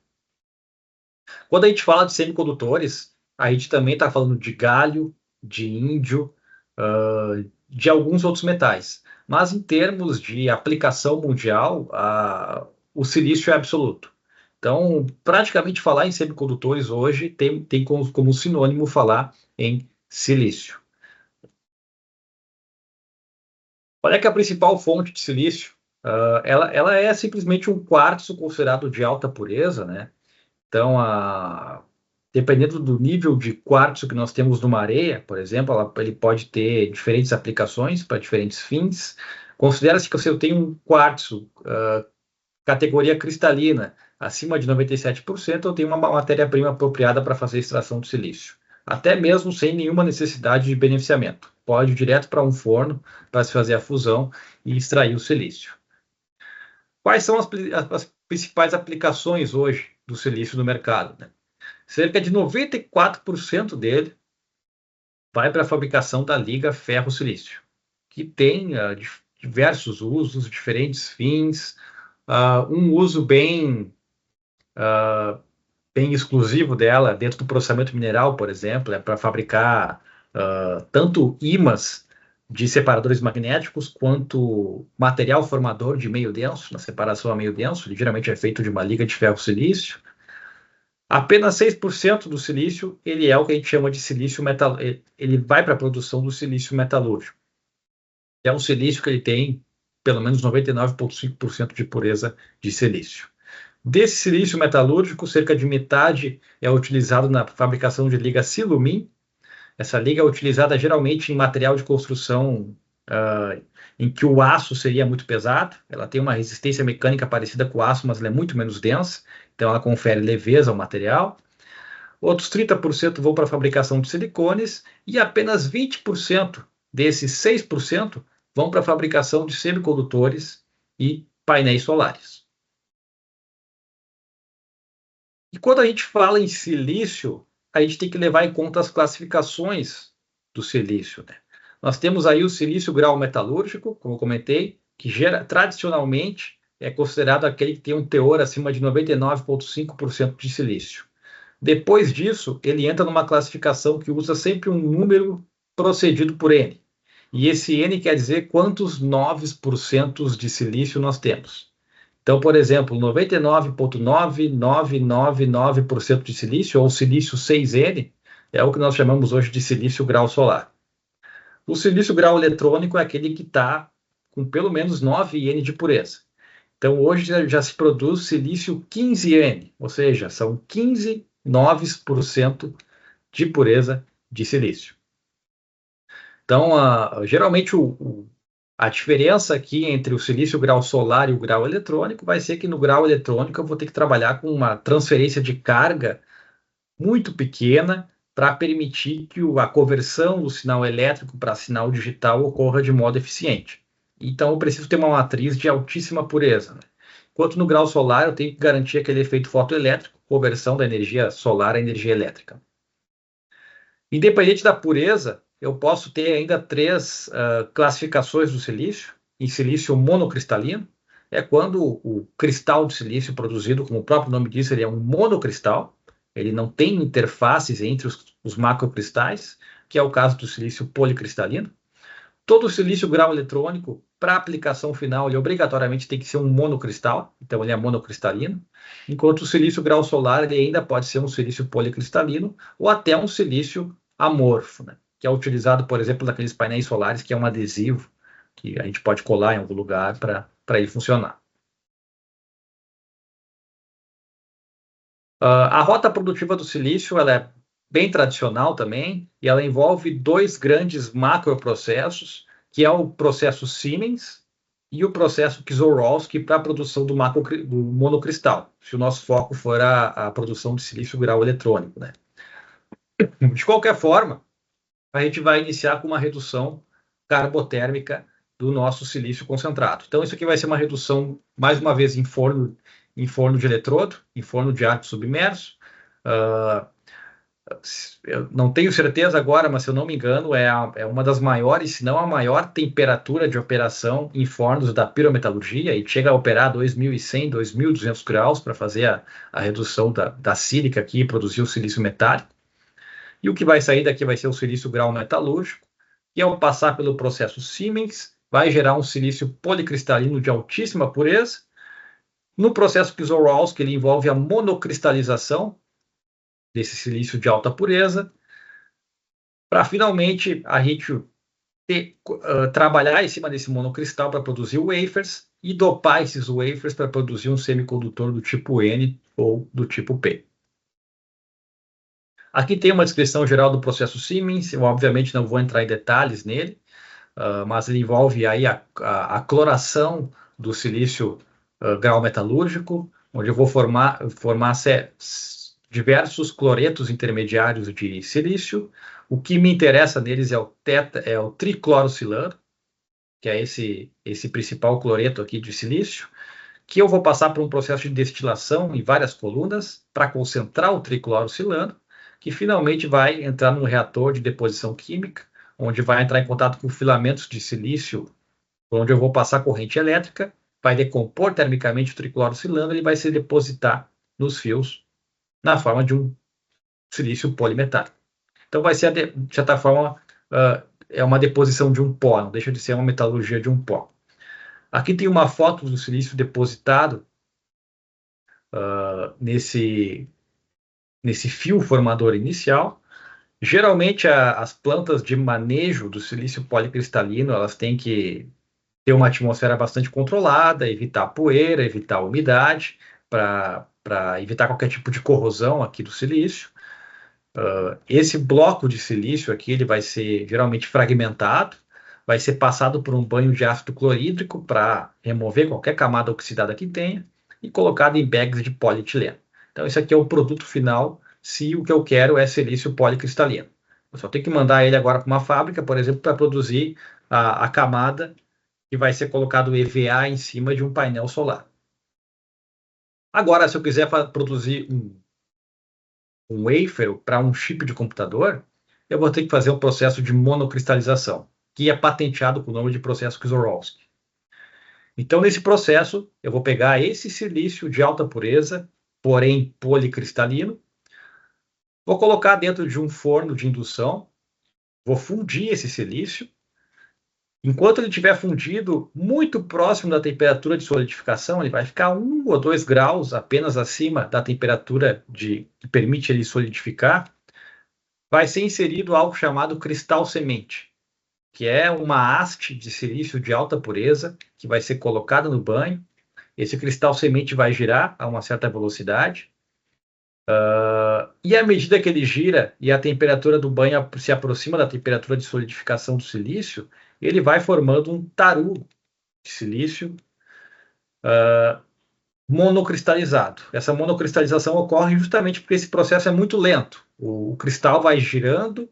Quando a gente fala de semicondutores, a gente também está falando de galho, de índio, de alguns outros metais. Mas em termos de aplicação mundial, o silício é absoluto. Então, praticamente falar em semicondutores hoje tem como sinônimo falar em silício. Qual é que é a principal fonte de silício? Ela é simplesmente um quartzo considerado de alta pureza, né? Então, dependendo do nível de quartzo que nós temos numa areia, por exemplo, ele pode ter diferentes aplicações para diferentes fins. Considera-se que se eu tenho um quartzo categoria cristalina acima de 97%, eu tenho uma matéria-prima apropriada para fazer extração de silício. Até mesmo sem nenhuma necessidade de beneficiamento. Pode ir direto para um forno para se fazer a fusão e extrair o silício. Quais são as principais aplicações hoje do silício no mercado, né? Cerca de 94% dele vai para a fabricação da liga ferro-silício, que tem diversos usos, diferentes fins. Um uso bem exclusivo dela dentro do processamento mineral, por exemplo, é para fabricar tanto ímãs de separadores magnéticos quanto material formador de meio denso, na separação a meio denso. Ele geralmente é feito de uma liga de ferro-silício. Apenas 6% do silício, ele é o que a gente chama de silício metalúrgico. Ele vai para a produção do silício metalúrgico. É um silício que ele tem pelo menos 99,5% de pureza de silício. Desse silício metalúrgico, cerca de metade é utilizado na fabricação de liga silumim. Essa liga é utilizada geralmente em material de construção em que o aço seria muito pesado. Ela tem uma resistência mecânica parecida com o aço, mas ela é muito menos densa. Então, ela confere leveza ao material. Outros 30% vão para a fabricação de silicones e apenas 20% desses 6% vão para a fabricação de semicondutores e painéis solares. E quando a gente fala em silício, a gente tem que levar em conta as classificações do silício, né? Nós temos aí o silício grau metalúrgico, como eu comentei, que tradicionalmente é considerado aquele que tem um teor acima de 99,5% de silício. Depois disso, ele entra numa classificação que usa sempre um número procedido por N. E esse N quer dizer quantos 9% de silício nós temos. Então, por exemplo, 99,9999% de silício, ou silício 6N, é o que nós chamamos hoje de silício grau solar. O silício grau eletrônico é aquele que está com pelo menos 9N de pureza. Então, hoje já se produz silício 15N, ou seja, são 15 9% de pureza de silício. Então, geralmente, a diferença aqui entre o silício grau solar e o grau eletrônico vai ser que no grau eletrônico eu vou ter que trabalhar com uma transferência de carga muito pequena para permitir que a conversão do sinal elétrico para sinal digital ocorra de modo eficiente. Então, eu preciso ter uma matriz de altíssima pureza, né? Enquanto no grau solar eu tenho que garantir aquele efeito fotoelétrico, conversão da energia solar à energia elétrica. Independente da pureza, eu posso ter ainda 3 classificações do silício. Em silício monocristalino, é quando o cristal de silício produzido, como o próprio nome diz, ele é um monocristal. Ele não tem interfaces entre os macrocristais, que é o caso do silício policristalino. Todo o silício grau eletrônico, para aplicação final, ele obrigatoriamente tem que ser um monocristal, então ele é monocristalino, enquanto o silício grau solar ele ainda pode ser um silício policristalino ou até um silício amorfo, né? que é utilizado, por exemplo, naqueles painéis solares, que é um adesivo que a gente pode colar em algum lugar para ele funcionar. A rota produtiva do silício ela é bem tradicional também, e ela envolve dois grandes macroprocessos, que é o processo Siemens e o processo Kizorowski para a produção do monocristal, se o nosso foco for a produção de silício grau eletrônico, né? De qualquer forma, a gente vai iniciar com uma redução carbotérmica do nosso silício concentrado. Então, isso aqui vai ser uma redução, mais uma vez, em forno de eletrodo, em forno de arco submerso. Eu não tenho certeza agora, mas se eu não me engano, é uma das maiores, se não a maior temperatura de operação em fornos da pirometalurgia, e chega a operar 2.100, 2.200 graus para fazer a redução da sílica aqui e produzir o silício metálico. E o que vai sair daqui vai ser o silício grau metalúrgico, e ao passar pelo processo Siemens, vai gerar um silício policristalino de altíssima pureza. No processo Kizorowski, ele envolve a monocristalização desse silício de alta pureza, para finalmente a gente trabalhar em cima desse monocristal para produzir wafers e dopar esses wafers para produzir um semicondutor do tipo N ou do tipo P. Aqui tem uma descrição geral do processo Siemens, eu obviamente não vou entrar em detalhes nele, mas ele envolve aí a cloração do silício grau metalúrgico, onde eu vou formar diversos cloretos intermediários de silício. O que me interessa neles é o triclorocilano, que é esse principal cloreto aqui de silício, que eu vou passar por um processo de destilação em várias colunas para concentrar o triclorocilano, que finalmente vai entrar num reator de deposição química, onde vai entrar em contato com filamentos de silício, onde eu vou passar corrente elétrica, vai decompor termicamente o triclorocilano, ele vai se depositar nos fios na forma de um silício polimetálico. Então vai ser, de certa forma, é uma deposição de um pó, não deixa de ser uma metalurgia de um pó. Aqui tem uma foto do silício depositado nesse fio formador inicial. Geralmente as plantas de manejo do silício policristalino, elas têm que ter uma atmosfera bastante controlada, evitar poeira, evitar umidade, para evitar qualquer tipo de corrosão aqui do silício. Esse bloco de silício aqui, ele vai ser geralmente fragmentado, vai ser passado por um banho de ácido clorídrico para remover qualquer camada oxidada que tenha e colocado em bags de polietileno. Então, esse aqui é o produto final, se o que eu quero é silício policristalino. Eu só tenho que mandar ele agora para uma fábrica, por exemplo, para produzir a camada que vai ser colocado EVA em cima de um painel solar. Agora, se eu quiser produzir um wafer para um chip de computador, eu vou ter que fazer um processo de monocristalização, que é patenteado com o nome de processo Kizorowski. Então, nesse processo, eu vou pegar esse silício de alta pureza, porém policristalino, vou colocar dentro de um forno de indução, vou fundir esse silício. Enquanto ele estiver fundido muito próximo da temperatura de solidificação, ele vai ficar 1 ou 2 graus apenas acima da temperatura que permite ele solidificar, vai ser inserido algo chamado cristal semente, que é uma haste de silício de alta pureza que vai ser colocada no banho. Esse cristal semente vai girar a uma certa velocidade, e à medida que ele gira e a temperatura do banho se aproxima da temperatura de solidificação do silício, ele vai formando um tarugo de silício monocristalizado. Essa monocristalização ocorre justamente porque esse processo é muito lento. O cristal vai girando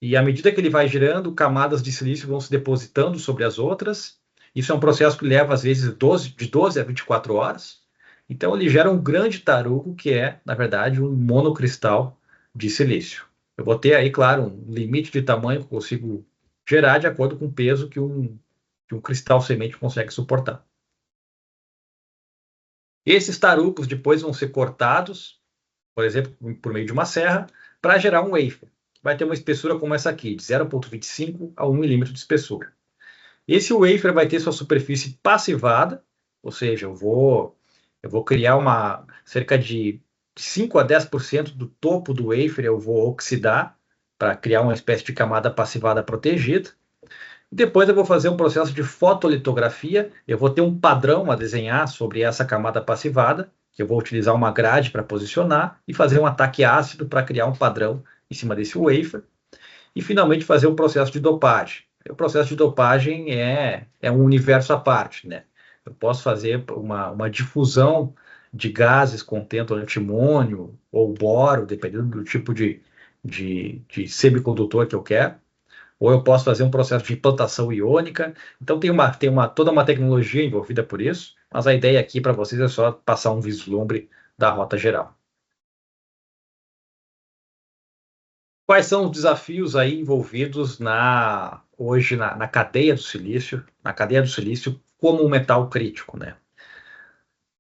e à medida que ele vai girando, camadas de silício vão se depositando sobre as outras. Isso é um processo que leva, às vezes, de 12 a 24 horas. Então, ele gera um grande tarugo, que é, na verdade, um monocristal de silício. Eu vou ter aí, claro, um limite de tamanho que eu consigo gerar de acordo com o peso que um cristal semente consegue suportar. Esses tarugos depois vão ser cortados, por exemplo, por meio de uma serra, para gerar um wafer. Vai ter uma espessura como essa aqui, de 0,25 a 1 milímetro de espessura. Esse wafer vai ter sua superfície passivada, ou seja, eu vou criar cerca de 5 a 10% do topo do wafer eu vou oxidar, para criar uma espécie de camada passivada protegida. Depois eu vou fazer um processo de fotolitografia, eu vou ter um padrão a desenhar sobre essa camada passivada, que eu vou utilizar uma grade para posicionar e fazer um ataque ácido para criar um padrão em cima desse wafer. E finalmente fazer um processo de dopagem. O processo de dopagem é um universo à parte, né? Eu posso fazer uma difusão de gases contendo antimônio ou boro, dependendo do tipo de semicondutor que eu quero. Ou eu posso fazer um processo de implantação iônica. Então tem toda uma tecnologia envolvida por isso, mas a ideia aqui para vocês é só passar um vislumbre da rota geral. Quais são os desafios aí envolvidos hoje na cadeia do silício, como um metal crítico, né?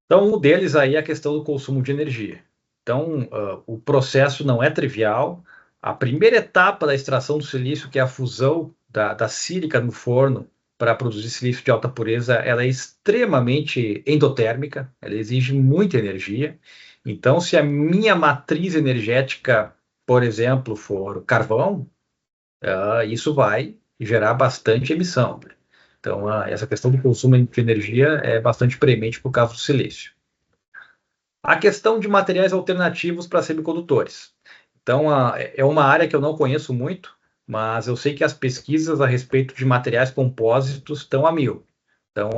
Então, um deles aí é a questão do consumo de energia. Então, o processo não é trivial. A primeira etapa da extração do silício, que é a fusão da sílica no forno para produzir silício de alta pureza, ela é extremamente endotérmica, ela exige muita energia. Então, se a minha matriz energética, por exemplo, for carvão, isso vai gerar bastante emissão. Então, essa questão do consumo de energia é bastante premente por causa do silício. A questão de materiais alternativos para semicondutores. Então, é uma área que eu não conheço muito, mas eu sei que as pesquisas a respeito de materiais compósitos estão a mil. Então,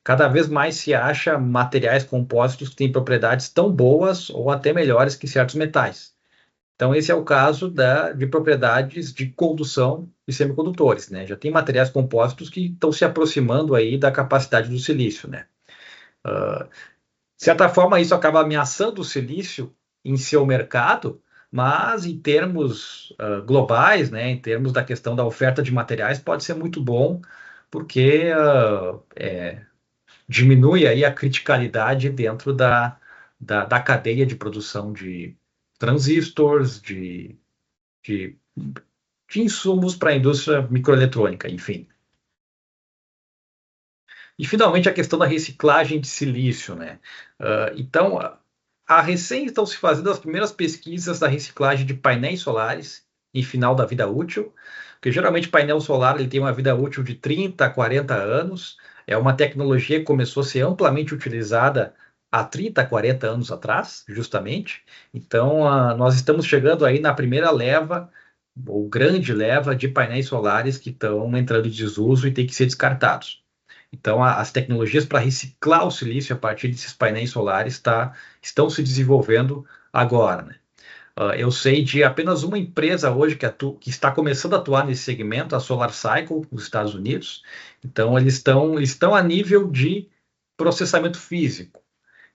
cada vez mais se acha materiais compósitos que têm propriedades tão boas ou até melhores que certos metais. Então, esse é o caso de propriedades de condução de semicondutores, né? Já tem materiais compósitos que estão se aproximando aí da capacidade do silício, né? De certa forma, isso acaba ameaçando o silício em seu mercado, mas em termos globais, né, em termos da questão da oferta de materiais, pode ser muito bom, porque diminui aí a criticalidade dentro da cadeia de produção de transistores, de insumos para a indústria microeletrônica, enfim. E, finalmente, a questão da reciclagem de silício, né? Então, recém estão se fazendo as primeiras pesquisas da reciclagem de painéis solares em final da vida útil, porque geralmente painel solar ele tem uma vida útil de 30 a 40 anos, é uma tecnologia que começou a ser amplamente utilizada há 30 a 40 anos atrás, justamente. Então, nós estamos chegando aí na primeira leva, ou grande leva, de painéis solares que estão entrando em desuso e têm que ser descartados. Então, as tecnologias para reciclar o silício a partir desses painéis solares estão se desenvolvendo agora, né? Eu sei de apenas uma empresa hoje que está começando a atuar nesse segmento, a Solar Cycle, nos Estados Unidos. Então, eles estão a nível de processamento físico.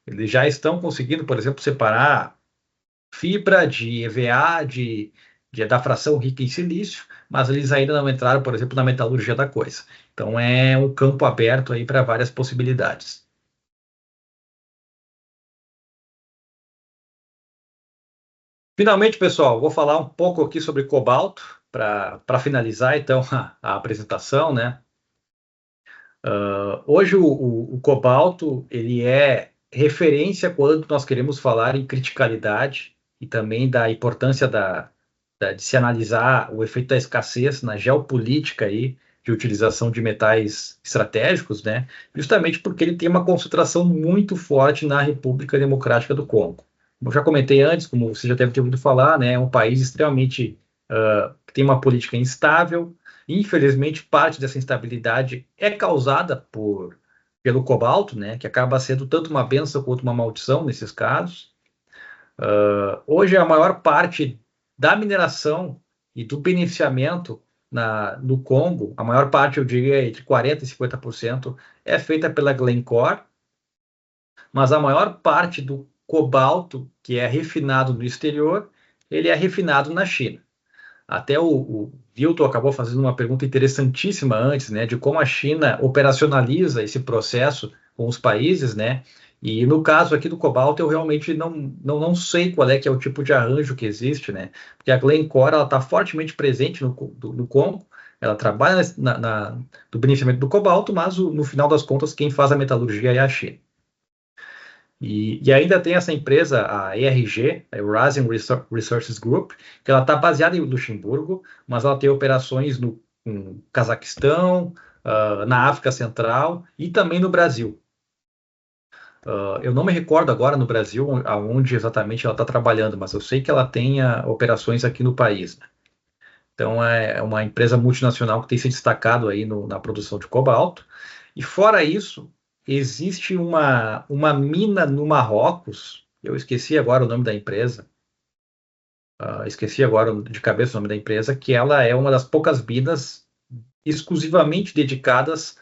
Eles já estão conseguindo, por exemplo, separar fibra de EVA, da fração rica em silício, mas eles ainda não entraram, por exemplo, na metalurgia da coisa. Então, é um campo aberto aí para várias possibilidades. Finalmente, pessoal, vou falar um pouco aqui sobre cobalto, para finalizar, então, a apresentação, né? Hoje, o cobalto, ele é referência quando nós queremos falar em criticalidade e também da importância de se analisar o efeito da escassez na geopolítica aí, de utilização de metais estratégicos, né? Justamente porque ele tem uma concentração muito forte na República Democrática do Congo. Como eu já comentei antes, como você já deve ter ouvido falar, né? É um país extremamente que tem uma política instável. Infelizmente, parte dessa instabilidade é causada pelo cobalto, né? Que acaba sendo tanto uma bênção quanto uma maldição nesses casos. Hoje, a maior parte da mineração e do beneficiamento no Congo, a maior parte, eu diria, entre 40% e 50%, é feita pela Glencore, mas a maior parte do cobalto que é refinado no exterior, ele é refinado na China. Até o Vilton acabou fazendo uma pergunta interessantíssima antes, né, de como a China operacionaliza esse processo com os países, né? E no caso aqui do cobalto, eu realmente não sei qual é que é o tipo de arranjo que existe, né? Porque a Glencore está fortemente presente no Congo, ela trabalha no beneficiamento do cobalto, mas no final das contas, quem faz a metalurgia é a China. E ainda tem essa empresa, a ERG, a Eurasian Resources Group, que ela está baseada em Luxemburgo, mas ela tem operações no Cazaquistão, na África Central e também no Brasil. Eu não me recordo agora no Brasil aonde exatamente ela está trabalhando, mas eu sei que ela tem operações aqui no país, né? Então é uma empresa multinacional que tem se destacado aí na produção de cobalto. E fora isso, existe uma mina no Marrocos, eu esqueci agora o nome da empresa, esqueci agora de cabeça o nome da empresa, que ela é uma das poucas minas exclusivamente dedicadas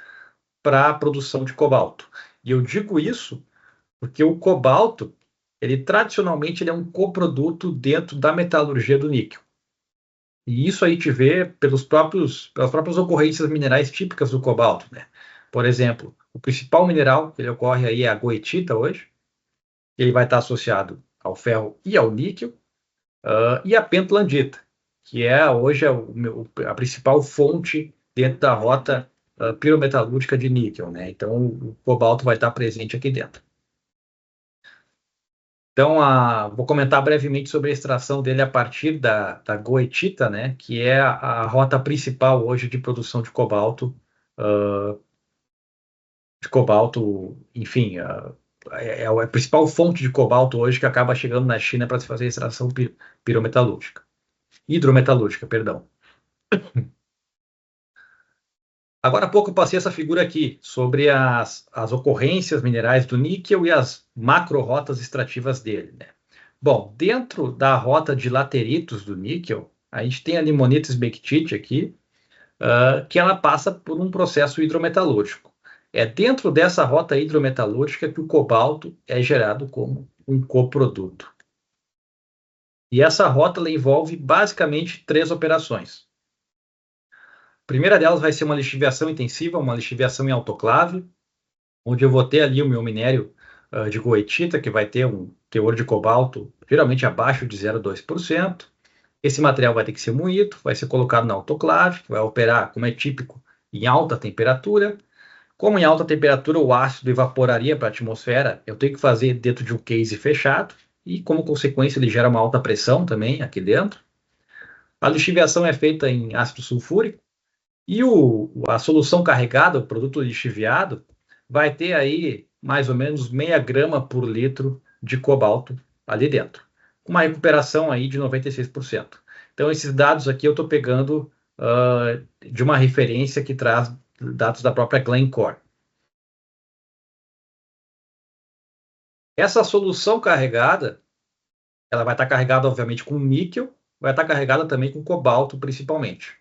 para a produção de cobalto. E eu digo isso porque o cobalto, tradicionalmente, ele é um coproduto dentro da metalurgia do níquel. E isso aí te vê pelas próprias ocorrências minerais típicas do cobalto, né? Por exemplo, o principal mineral que ele ocorre aí é a goetita hoje. Ele vai estar associado ao ferro e ao níquel, e a pentlandita, que hoje a principal fonte dentro da rota pirometalúrgica de níquel, né? Então, o cobalto vai estar presente aqui dentro. Então, vou comentar brevemente sobre a extração dele a partir da goetita, né, que é a rota principal hoje de produção de cobalto, enfim, é a principal fonte de cobalto hoje que acaba chegando na China para se fazer a extração hidrometalúrgica, perdão. Agora há pouco eu passei essa figura aqui sobre as ocorrências minerais do níquel e as macro-rotas extrativas dele, né? Bom, dentro da rota de lateritos do níquel, a gente tem a limonita esbectite aqui, que ela passa por um processo hidrometalúrgico. É dentro dessa rota hidrometalúrgica que o cobalto é gerado como um coproduto. E essa rota ela envolve basicamente 3 operações. A primeira delas vai ser uma lixiviação intensiva, uma lixiviação em autoclave, onde eu vou ter ali o meu minério de goetita, que vai ter um teor de cobalto geralmente abaixo de 0,2%. Esse material vai ter que ser moído, vai ser colocado na autoclave, vai operar, como é típico, em alta temperatura. Como em alta temperatura o ácido evaporaria para a atmosfera, eu tenho que fazer dentro de um case fechado, e como consequência ele gera uma alta pressão também aqui dentro. A lixiviação é feita em ácido sulfúrico, e a solução carregada, o produto lixiviado, vai ter aí mais ou menos meia grama por litro de cobalto ali dentro, com uma recuperação aí de 96%. Então, esses dados aqui eu estou pegando de uma referência que traz dados da própria Glencore. Essa solução carregada, ela vai estar carregada, obviamente, com níquel, vai estar carregada também com cobalto, principalmente.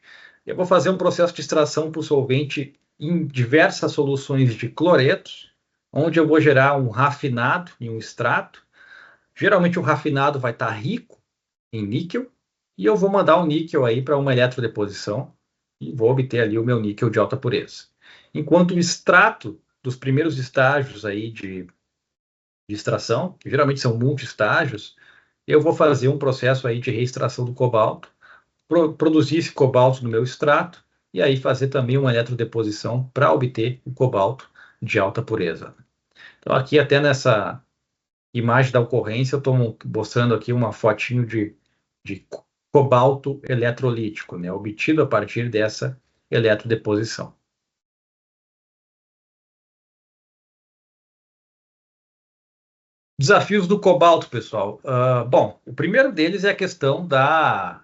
Eu vou fazer um processo de extração por solvente em diversas soluções de cloretos, onde eu vou gerar um rafinado e um extrato. Geralmente o rafinado vai estar rico em níquel, e eu vou mandar o níquel aí para uma eletrodeposição e vou obter ali o meu níquel de alta pureza. Enquanto o extrato dos primeiros estágios aí de extração, que geralmente são multi-estágios, eu vou fazer um processo aí de reextração do cobalto, produzir esse cobalto no meu extrato e aí fazer também uma eletrodeposição para obter o cobalto de alta pureza. Então aqui até nessa imagem da ocorrência eu estou mostrando aqui uma fotinho de cobalto eletrolítico, né, obtido a partir dessa eletrodeposição. Desafios do cobalto, pessoal. Bom, o primeiro deles é a questão da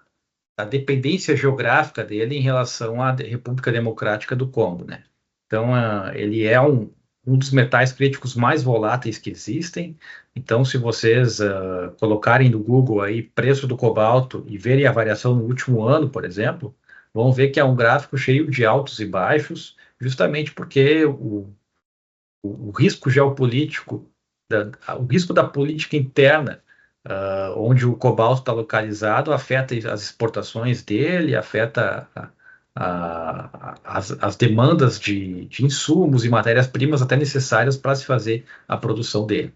dependência geográfica dele em relação à República Democrática do Congo, né? Então, ele é um dos metais críticos mais voláteis que existem. Então, se vocês colocarem no Google aí preço do cobalto e verem a variação no último ano, por exemplo, vão ver que é um gráfico cheio de altos e baixos, justamente porque o risco geopolítico, o risco da política interna, onde o cobalto está localizado, afeta as exportações dele, afeta as demandas de insumos e matérias-primas até necessárias para se fazer a produção dele.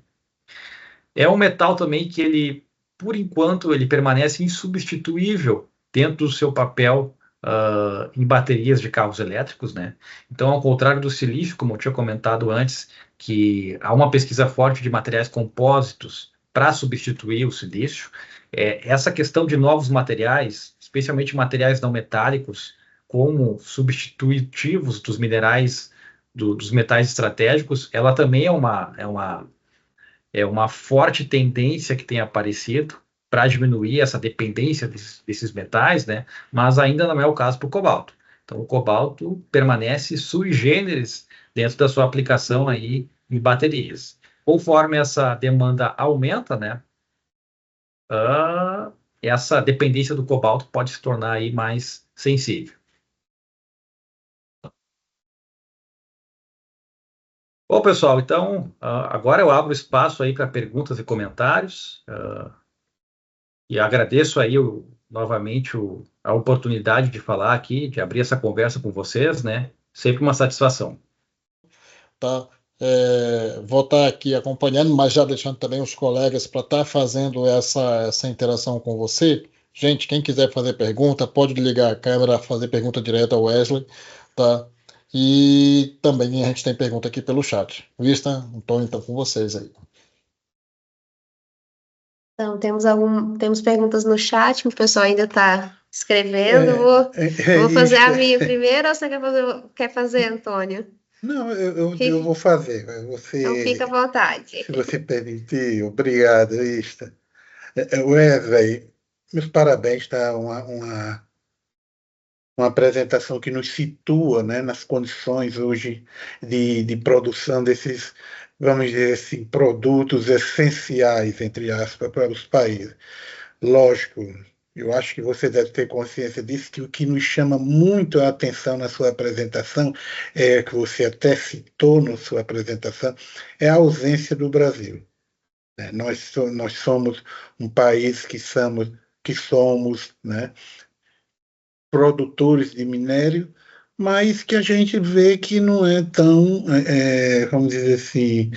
É um metal também que ele, por enquanto, ele permanece insubstituível dentro do seu papel em baterias de carros elétricos, né? Então, ao contrário do silício, como eu tinha comentado antes, que há uma pesquisa forte de materiais compósitos para substituir o silício, essa questão de novos materiais, especialmente materiais não metálicos, como substitutivos dos minerais, dos metais estratégicos, ela também é uma forte tendência que tem aparecido para diminuir essa dependência desses metais, né? Mas ainda não é o caso para o cobalto. Então, o cobalto permanece sui generis dentro da sua aplicação aí em baterias. Conforme essa demanda aumenta, né? Essa dependência do cobalto pode se tornar aí mais sensível. Bom, pessoal, então agora eu abro espaço aí para perguntas e comentários. E agradeço aí novamente a oportunidade de falar aqui, de abrir essa conversa com vocês, né? Sempre uma satisfação. Tá? Vou estar aqui acompanhando, mas já deixando também os colegas para estar fazendo essa interação com você. Gente, quem quiser fazer pergunta, pode ligar a câmera, fazer pergunta direta ao Wesley, tá? E também a gente tem pergunta aqui pelo chat. Vista, Antônio, então com vocês aí. Então, temos perguntas no chat, o pessoal ainda está escrevendo. Vou fazer a minha primeiro, ou você quer fazer, Antônio? Não, eu vou fazer. Então, fica à vontade. Se você permitir, obrigado, Ista. Wesley, meus parabéns, tá? Uma apresentação que nos situa, né, nas condições hoje de produção desses, vamos dizer assim, produtos essenciais, entre aspas, para os países. Lógico, eu acho que você deve ter consciência disso, que o que nos chama muito a atenção na sua apresentação, que você até citou na sua apresentação, é a ausência do Brasil. Nós somos um país que somos, né, produtores de minério, mas que a gente vê que não é tão, vamos dizer assim,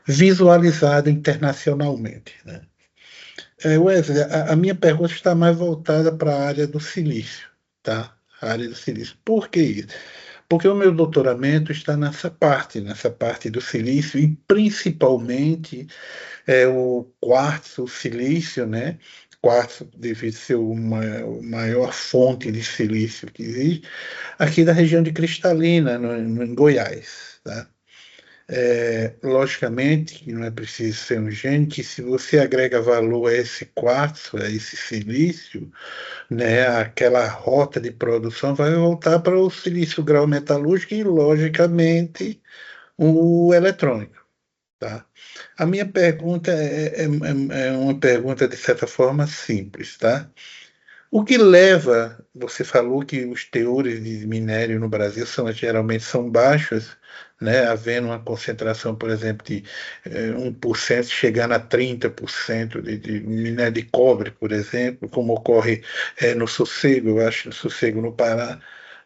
visualizado internacionalmente, né? Wesley, a minha pergunta está mais voltada para a área do silício, tá? A área do silício. Por que isso? Porque o meu doutoramento está nessa parte do silício e principalmente o quartzo, o silício, né? Quartzo deve ser a maior fonte de silício que existe, aqui da região de Cristalina, em Goiás, tá? Logicamente que não é preciso ser um gênio, que se você agrega valor a esse quartzo, a esse silício, né, aquela rota de produção vai voltar para o silício grau metalúrgico e, logicamente, o eletrônico. Tá? A minha pergunta é uma pergunta, de certa forma, simples. Tá? O que leva, você falou que os teores de minério no Brasil geralmente são baixos, né, havendo uma concentração, por exemplo, de 1% chegando a 30% de minério de cobre, por exemplo, como ocorre no Sossego, eu acho, no Sossego no Pará,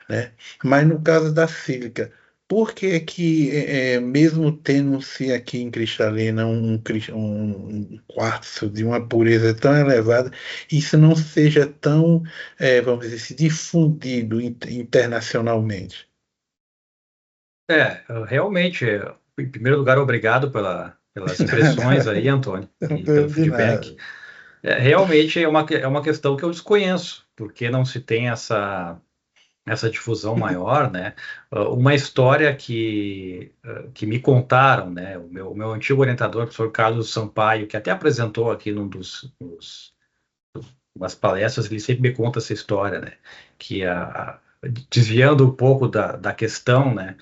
né? Mas no caso da sílica, por que mesmo tendo-se aqui em Cristalina um quartzo de uma pureza tão elevada, isso não seja tão, vamos dizer assim, difundido internacionalmente? Realmente, em primeiro lugar, obrigado pelas expressões aí, Antônio, e pelo feedback. Realmente é uma questão que eu desconheço, porque não se tem essa difusão maior, né? Uma história que me contaram, né? O meu antigo orientador, o professor Carlos Sampaio, que até apresentou aqui umas palestras, ele sempre me conta essa história, né? Que desviando um pouco da questão, né?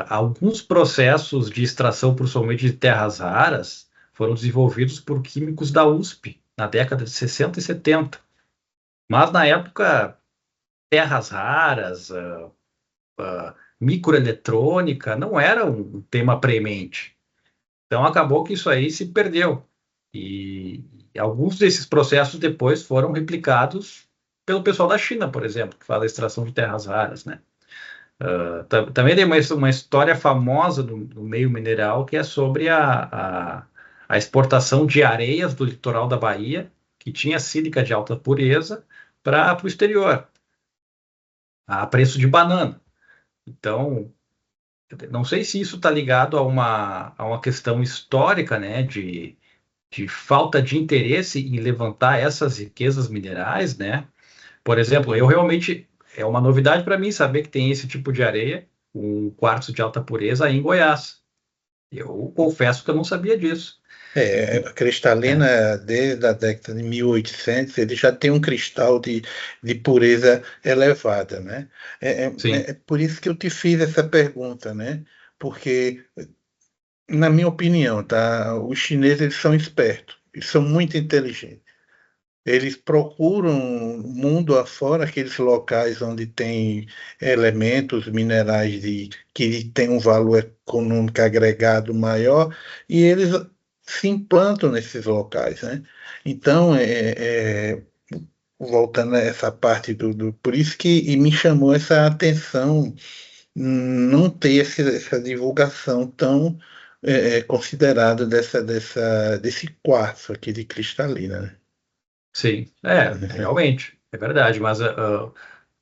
Alguns processos de extração, principalmente de terras raras, foram desenvolvidos por químicos da USP na década de 60 e 70. Mas na época, terras raras, microeletrônica não era um tema premente. Então acabou que isso aí se perdeu. E alguns desses processos depois foram replicados pelo pessoal da China, por exemplo, que faz a extração de terras raras, né? Também tem uma história famosa do meio mineral que é sobre a exportação de areias do litoral da Bahia, que tinha sílica de alta pureza, para o exterior. a preço de banana. Então, não sei se isso está ligado a uma questão histórica, né, de falta de interesse em levantar essas riquezas minerais, né? Por exemplo, eu realmente, é uma novidade para mim saber que tem esse tipo de areia, um quartzo de alta pureza aí em Goiás. Eu confesso que eu não sabia disso. A cristalina, desde a década de 1800, ele já tem um cristal de pureza elevada, né? Sim, É por isso que eu te fiz essa pergunta, né? Porque, na minha opinião, tá, os chineses eles são espertos, eles são muito inteligentes. Eles procuram mundo afora aqueles locais onde tem elementos minerais que têm um valor econômico agregado maior e eles se implantam nesses locais, né? Então, voltando a essa parte por isso que e me chamou essa atenção não ter essa divulgação tão considerada desse quartzo aqui de cristalina, né? sim. Realmente, é verdade. Mas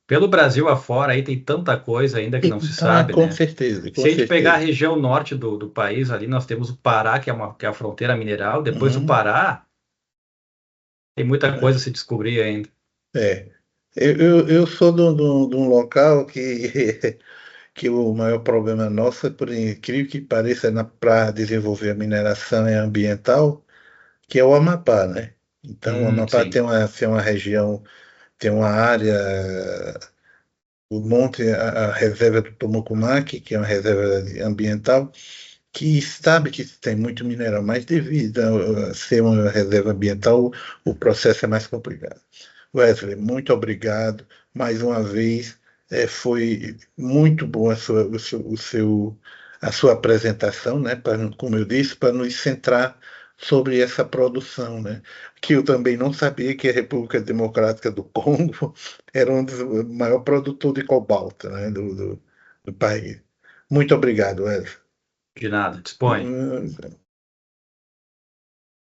pelo Brasil afora aí tem tanta coisa ainda que não se sabe, Com né? certeza, com Se a gente pegar a certeza. região norte do país, ali nós temos o Pará, que é a fronteira mineral. Depois do Uhum. Pará, tem muita coisa a se descobrir ainda. É. Eu sou de um local que, que o maior problema nosso, por incrível que pareça, para desenvolver a mineração é ambiental, que é o Amapá, né? Então, o Amapá Sim. tem uma região, tem uma área, o monte, a reserva do Tomocumaque, que é uma reserva ambiental, que sabe que tem muito mineral, mas devido a ser uma reserva ambiental, o processo é mais complicado. Wesley, muito obrigado mais uma vez. Foi muito bom a sua apresentação, né? Como eu disse, para nos centrar sobre essa produção, né? Que eu também não sabia que a República Democrática do Congo era um dos maiores produtores de cobalto, né? Do país. Muito obrigado, Wesley. De nada, dispõe.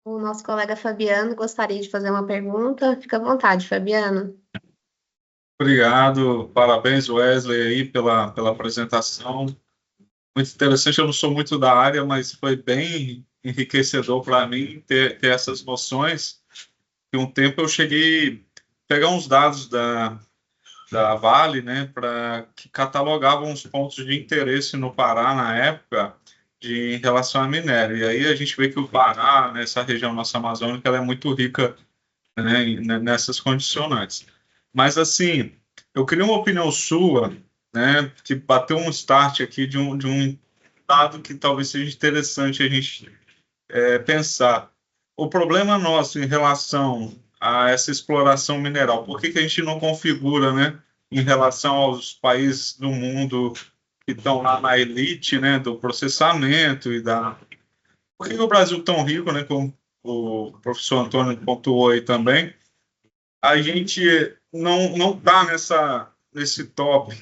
O nosso colega Fabiano gostaria de fazer uma pergunta. Fica à vontade, Fabiano. Obrigado, parabéns Wesley aí pela apresentação. Muito interessante, eu não sou muito da área, mas foi bem enriquecedor para mim ter essas noções. E um tempo eu cheguei a pegar uns dados da Vale, né, que catalogavam os pontos de interesse no Pará na época em relação a minério. E aí a gente vê que o Pará, nessa região nossa amazônica, ela é muito rica, né, nessas condicionantes. Mas, assim, eu queria uma opinião sua, né, que bateu um start aqui de um dado que talvez seja interessante a gente pensar. O problema nosso em relação a essa exploração mineral, por que a gente não configura, né, em relação aos países do mundo que estão lá na elite, né, do processamento e da... Por que o Brasil é tão rico, né, como o professor Antônio pontuou aí também, a gente não está nesse top,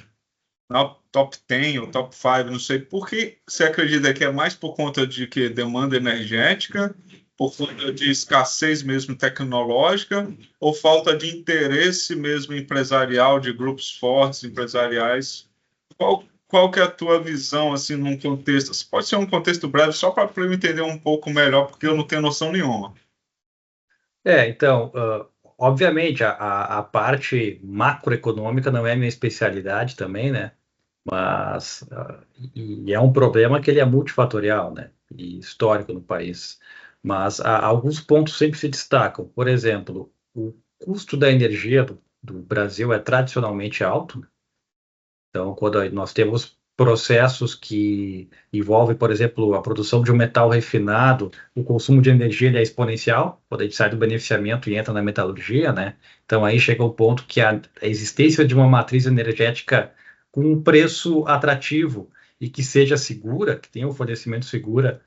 top 10 ou top 5, não sei. Por que você acredita que é mais por conta de que demanda energética, por conta de escassez mesmo tecnológica, ou falta de interesse mesmo empresarial de grupos fortes empresariais? Qual que é a tua visão, assim, num contexto? Pode ser um contexto breve, só para eu entender um pouco melhor, porque eu não tenho noção nenhuma. Então, obviamente, a parte macroeconômica não é minha especialidade também, né? Mas e é um problema que ele é multifatorial, né? E histórico no país. Mas alguns pontos sempre se destacam. Por exemplo, o custo da energia do Brasil é tradicionalmente alto. Então, quando nós temos processos que envolvem, por exemplo, a produção de um metal refinado, o consumo de energia ele é exponencial, quando a gente sai do beneficiamento e entra na metalurgia, né? Então, aí chega o ponto que a existência de uma matriz energética com um preço atrativo e que seja segura, que tenha um fornecimento segura,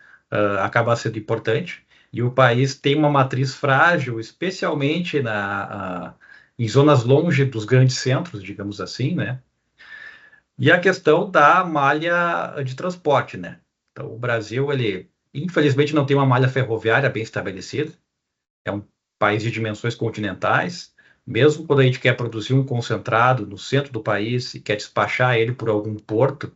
acaba sendo importante. E o país tem uma matriz frágil, especialmente em zonas longe dos grandes centros, digamos assim, né? E a questão da malha de transporte, né? Então, o Brasil, ele, infelizmente, não tem uma malha ferroviária bem estabelecida. É um país de dimensões continentais, Mesmo quando a gente quer produzir um concentrado no centro do país e quer despachar ele por algum porto,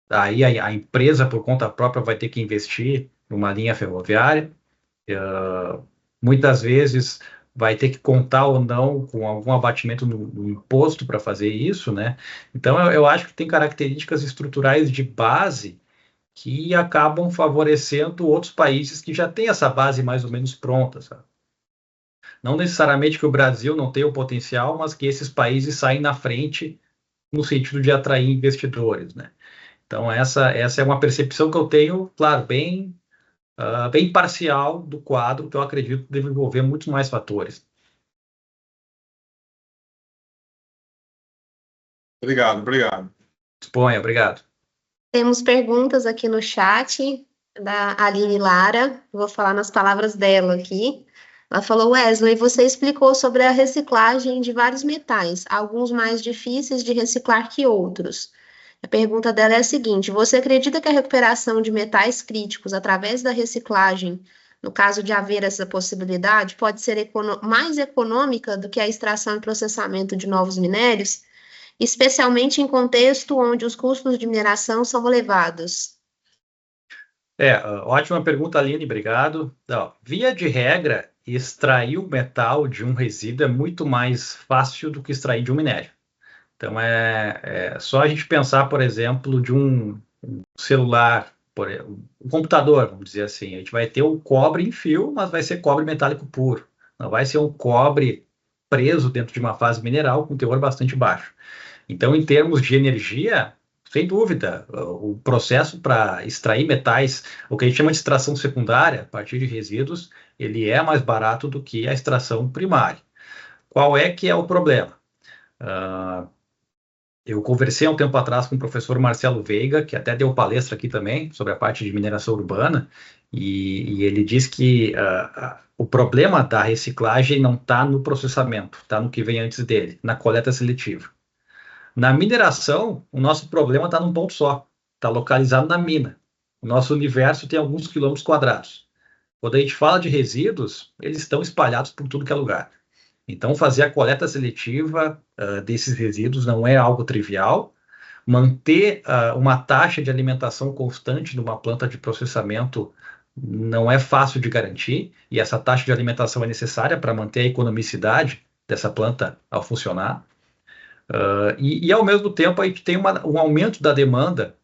aí a empresa, por conta própria, vai ter que investir numa linha ferroviária. Muitas vezes vai ter que contar ou não com algum abatimento no imposto para fazer isso, né? Então, eu acho que tem características estruturais de base que acabam favorecendo outros países que já têm essa base mais ou menos pronta, sabe? Não necessariamente que o Brasil não tenha o potencial, mas que esses países saem na frente no sentido de atrair investidores, né? Então, essa é uma percepção que eu tenho, claro, bem parcial do quadro, que eu acredito que deve envolver muitos mais fatores. Obrigado. Disponha, obrigado. Temos perguntas aqui no chat da Aline Lara. Vou falar nas palavras dela aqui. Ela falou: Wesley, você explicou sobre a reciclagem de vários metais, alguns mais difíceis de reciclar que outros. A pergunta dela é a seguinte: você acredita que a recuperação de metais críticos através da reciclagem, no caso de haver essa possibilidade, pode ser mais econômica do que a extração e processamento de novos minérios, especialmente em contexto onde os custos de mineração são elevados? Ótima pergunta, Aline, obrigado. Não, via de regra, extrair o metal de um resíduo é muito mais fácil do que extrair de um minério. Então, é só a gente pensar, por exemplo, de um celular, um computador, vamos dizer assim. A gente vai ter o cobre em fio, mas vai ser cobre metálico puro. Não vai ser um cobre preso dentro de uma fase mineral com teor bastante baixo. Então, em termos de energia, sem dúvida, o processo para extrair metais, o que a gente chama de extração secundária, a partir de resíduos, ele é mais barato do que a extração primária. Qual é que é o problema? Eu conversei há um tempo atrás com o professor Marcelo Veiga, que até deu palestra aqui também sobre a parte de mineração urbana, e ele diz que o problema da reciclagem não está no processamento, está no que vem antes dele, na coleta seletiva. Na mineração, o nosso problema está num ponto só, está localizado na mina. O nosso universo tem alguns quilômetros quadrados. Quando a gente fala de resíduos, eles estão espalhados por tudo que é lugar. Então, fazer a coleta seletiva desses resíduos não é algo trivial. Manter uma taxa de alimentação constante numa planta de processamento não é fácil de garantir, e essa taxa de alimentação é necessária para manter a economicidade dessa planta ao funcionar. E, ao mesmo tempo, a gente tem um aumento da demanda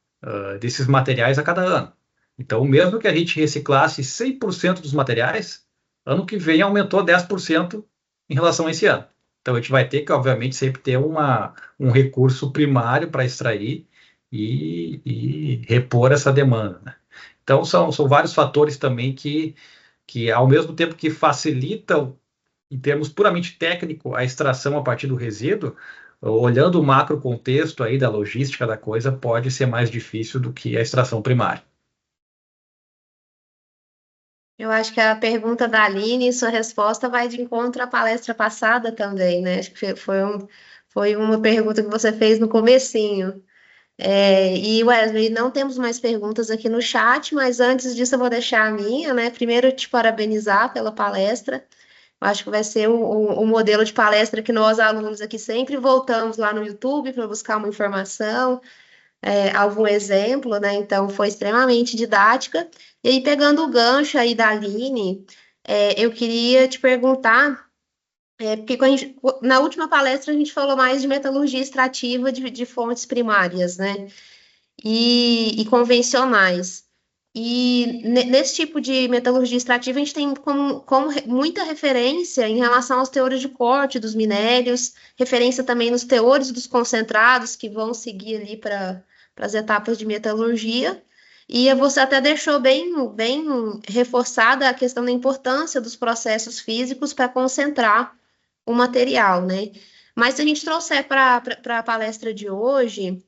desses materiais a cada ano. Então, mesmo que a gente reciclasse 100% dos materiais, ano que vem aumentou 10% em relação a esse ano. Então, a gente vai ter que, obviamente, sempre ter um recurso primário para extrair e repor essa demanda, né? Então, são vários fatores também que, ao mesmo tempo que facilitam, em termos puramente técnicos, a extração a partir do resíduo, olhando o macro contexto aí da logística da coisa, pode ser mais difícil do que a extração primária. Eu acho que a pergunta da Aline e sua resposta vai de encontro à palestra passada também, né? Acho que foi uma pergunta que você fez no comecinho. E Wesley, não temos mais perguntas aqui no chat, mas antes disso eu vou deixar a minha, né? Primeiro, te parabenizar pela palestra. Eu acho que vai ser o modelo de palestra que nós, alunos aqui, sempre voltamos lá no YouTube para buscar uma informação, algum exemplo, né? Então, foi extremamente didática. E aí, pegando o gancho aí da Aline, eu queria te perguntar, porque na última palestra a gente falou mais de metalurgia extrativa de fontes primárias, né? E convencionais. E nesse tipo de metalurgia extrativa, a gente tem muita referência em relação aos teores de corte dos minérios, referência também nos teores dos concentrados que vão seguir ali para as etapas de metalurgia. E você até deixou bem reforçada a questão da importância dos processos físicos para concentrar o material, né? Mas se a gente trouxer para a palestra de hoje,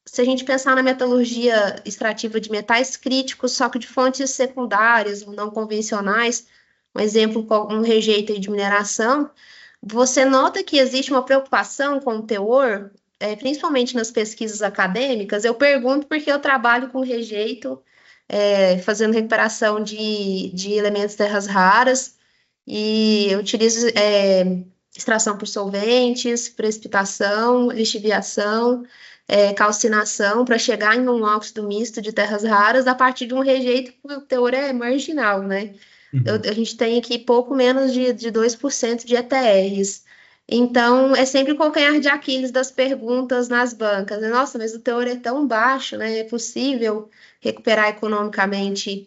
se a gente pensar na metalurgia extrativa de metais críticos, só que de fontes secundárias, não convencionais, um exemplo, um rejeito aí de mineração, você nota que existe uma preocupação com o teor, principalmente nas pesquisas acadêmicas. Eu pergunto porque eu trabalho com rejeito, fazendo recuperação de elementos terras raras, e eu utilizo extração por solventes, precipitação, lixiviação, calcinação, para chegar em um óxido misto de terras raras a partir de um rejeito que o teor é marginal, né? A gente tem aqui pouco menos de 2% de ETRs. Então, é sempre o calcanhar de Aquiles das perguntas nas bancas. Nossa, mas o teor é tão baixo, né? É possível recuperar economicamente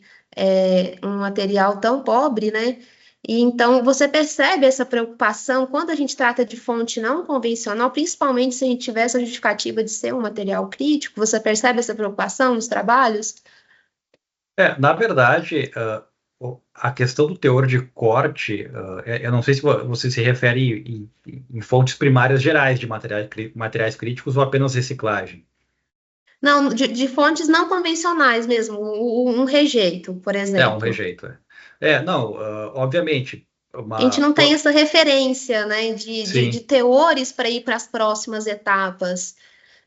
um material tão pobre, né? E então, você percebe essa preocupação quando a gente trata de fonte não convencional, principalmente se a gente tiver essa justificativa de ser um material crítico, você percebe essa preocupação nos trabalhos? Na verdade, a questão do teor de corte, eu não sei se você se refere em fontes primárias gerais de materiais críticos ou apenas reciclagem. Não, de fontes não convencionais mesmo, um rejeito, por exemplo. Um rejeito. Não, obviamente. A gente não tem essa referência, né, de teores para ir para as próximas etapas.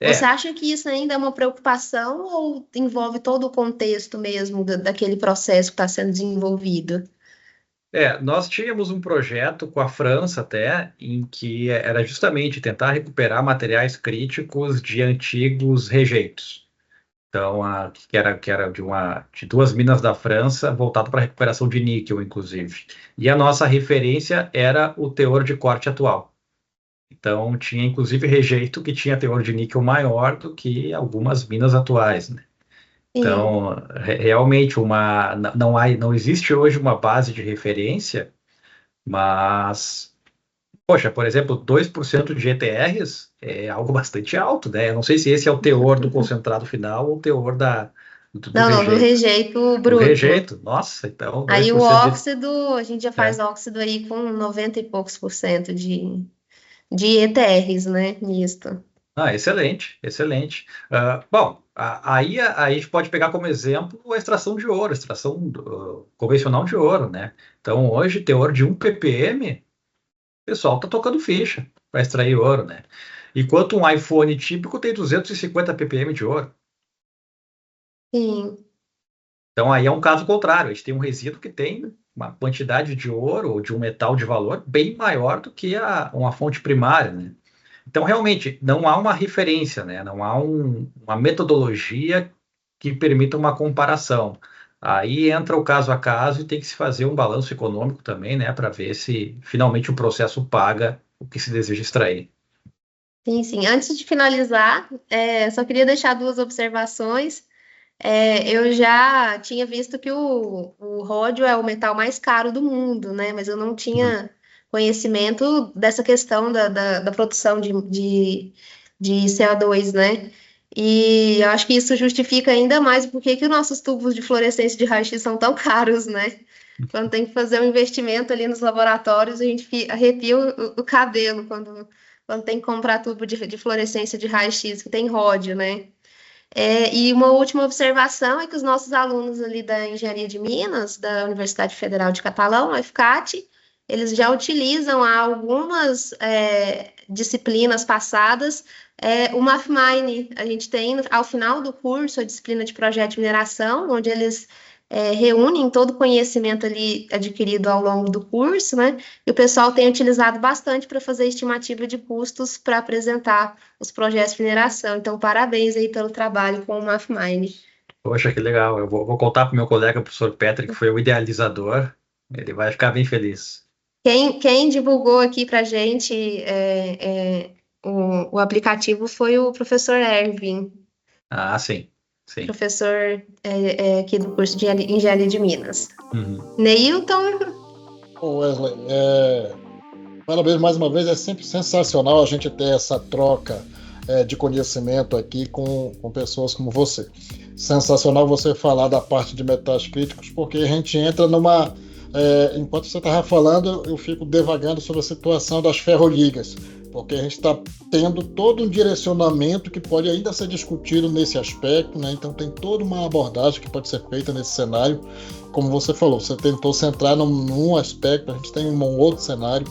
Você acha que isso ainda é uma preocupação ou envolve todo o contexto mesmo daquele processo que está sendo desenvolvido? Nós tínhamos um projeto com a França até, em que era justamente tentar recuperar materiais críticos de antigos rejeitos. Então, que era de 2 minas da França, voltado para a recuperação de níquel, inclusive. E a nossa referência era o teor de corte atual. Então, tinha inclusive rejeito que tinha teor de níquel maior do que algumas minas atuais, né? Então, realmente, não existe hoje uma base de referência, mas, poxa, por exemplo, 2% de ETRs é algo bastante alto, né? Eu não sei se esse é o teor do concentrado final ou o teor do rejeito. Do rejeito bruto. Do rejeito, nossa, então... Aí o óxido, a gente já faz óxido aí com 90 e poucos % de ETRs, né, misto. Excelente, excelente. Bom, aí a gente pode pegar como exemplo a extração de ouro, extração convencional de ouro, né? Então, hoje, teor de 1 ppm, o pessoal está tocando ficha para extrair ouro, né? Enquanto um iPhone típico tem 250 ppm de ouro. Sim. Então, aí é um caso contrário. A gente tem um resíduo que tem uma quantidade de ouro ou de um metal de valor bem maior do que uma fonte primária, né? Então, realmente, não há uma referência, né? Não há uma metodologia que permita uma comparação. Aí entra o caso a caso e tem que se fazer um balanço econômico também, né? Para ver se finalmente o processo paga o que se deseja extrair. Sim. Antes de finalizar, só queria deixar 2 observações. Eu já tinha visto que o ródio é o metal mais caro do mundo, né? Mas eu não tinha conhecimento dessa questão da produção de CO2, né? E eu acho que isso justifica ainda mais porque que os nossos tubos de fluorescência de raio-x são tão caros, né? Quando tem que fazer um investimento ali nos laboratórios, a gente arrepia o cabelo quando tem que comprar tubo de fluorescência de raio-x, que tem ródio, né? E uma última observação é que os nossos alunos ali da Engenharia de Minas, da Universidade Federal de Catalão, a UFCAT, eles já utilizam há algumas disciplinas passadas o MathMine. A gente tem, ao final do curso, a disciplina de projeto de mineração, onde eles reúnem todo o conhecimento ali adquirido ao longo do curso, né? E o pessoal tem utilizado bastante para fazer estimativa de custos para apresentar os projetos de mineração. Então, parabéns aí pelo trabalho com o MathMine. Poxa, que legal. Eu vou contar para o meu colega, o professor Petri, que foi o idealizador. Ele vai ficar bem feliz. Quem divulgou aqui para a gente o aplicativo foi o professor Erwin. Sim. Professor aqui do curso de Engenharia de Minas. Neilton? Wesley, parabéns mais uma vez. É sempre sensacional a gente ter essa troca de conhecimento aqui com pessoas como você. Sensacional você falar da parte de metais críticos, porque a gente entra numa... enquanto você estava falando, eu fico devagando sobre a situação das ferroligas, porque a gente está tendo todo um direcionamento que pode ainda ser discutido nesse aspecto, né? Então tem toda uma abordagem que pode ser feita nesse cenário. Como você falou, você tentou centrar num aspecto, a gente tem um outro cenário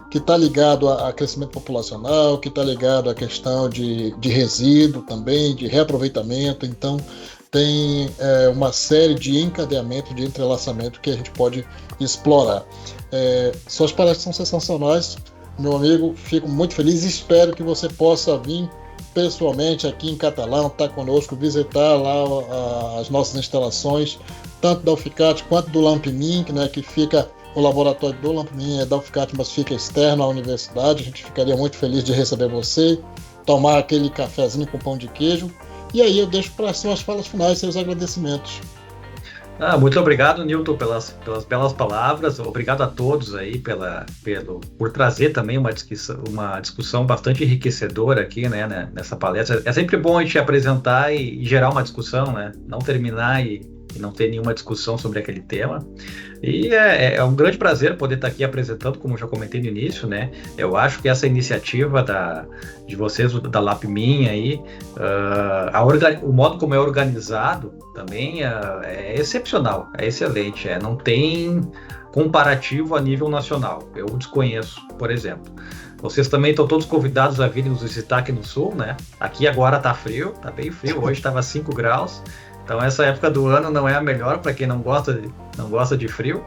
que está ligado a crescimento populacional, que está ligado à questão de resíduo também, de reaproveitamento. Então tem uma série de encadeamento, de entrelaçamento que a gente pode explorar. Suas palestras são sensacionais, meu amigo, fico muito feliz e espero que você possa vir pessoalmente aqui em Catalão, estar conosco, visitar lá as nossas instalações, tanto da UFICAT quanto do LampMin, né, que fica, o laboratório do LampMin é da UFICAT, mas fica externo à universidade. A gente ficaria muito feliz de receber você, tomar aquele cafezinho com pão de queijo, e aí eu deixo para as suas falas finais, seus agradecimentos. Muito obrigado, Newton, pelas belas palavras. Obrigado a todos aí por trazer também uma discussão bastante enriquecedora aqui, né, nessa palestra. É sempre bom a gente apresentar e gerar uma discussão, né? Não terminar e não ter nenhuma discussão sobre aquele tema. E é um grande prazer poder estar aqui apresentando, como eu já comentei no início, né? Eu acho que essa iniciativa de vocês, da LampMin aí, o modo como é organizado também é excepcional, é excelente, não tem comparativo a nível nacional. Eu desconheço, por exemplo. Vocês também estão todos convidados a virem nos visitar aqui no sul, né? Aqui agora tá frio, tá bem frio, hoje estava 5 graus. Então essa época do ano não é a melhor para quem não gosta de frio.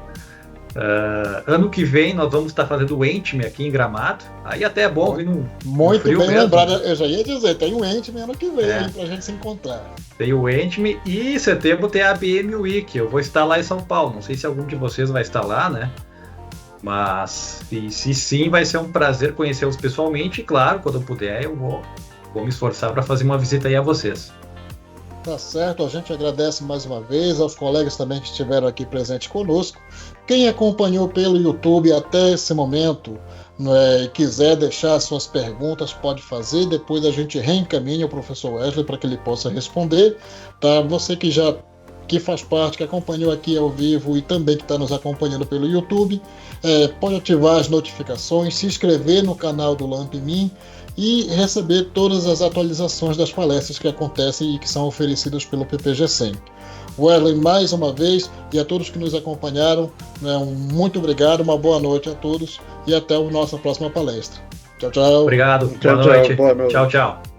Ano que vem nós vamos estar fazendo o Entme aqui em Gramado. Aí até é bom vir no muito frio bem mesmo. Lembrado, eu já ia dizer, tem o Entme ano que vem aí pra gente se encontrar. Tem o Entme e em setembro tem a ABM Week. Eu vou estar lá em São Paulo. Não sei se algum de vocês vai estar lá, né? Mas se sim, vai ser um prazer conhecê-los pessoalmente. E claro, quando eu puder, eu vou me esforçar para fazer uma visita aí a vocês. Tá certo, a gente agradece mais uma vez aos colegas também que estiveram aqui presentes conosco. Quem acompanhou pelo YouTube até esse momento, e quiser deixar suas perguntas, pode fazer, depois a gente reencaminha o professor Wesley para que ele possa responder. Tá? Você que faz parte, que acompanhou aqui ao vivo e também que está nos acompanhando pelo YouTube, pode ativar as notificações, se inscrever no canal do LampMin e receber todas as atualizações das palestras que acontecem e que são oferecidas pelo PPG-100. Wesley, mais uma vez, e a todos que nos acompanharam, muito obrigado, uma boa noite a todos e até a nossa próxima palestra. Tchau, tchau. Obrigado, Tchau, boa noite. boa noite. Tchau, tchau.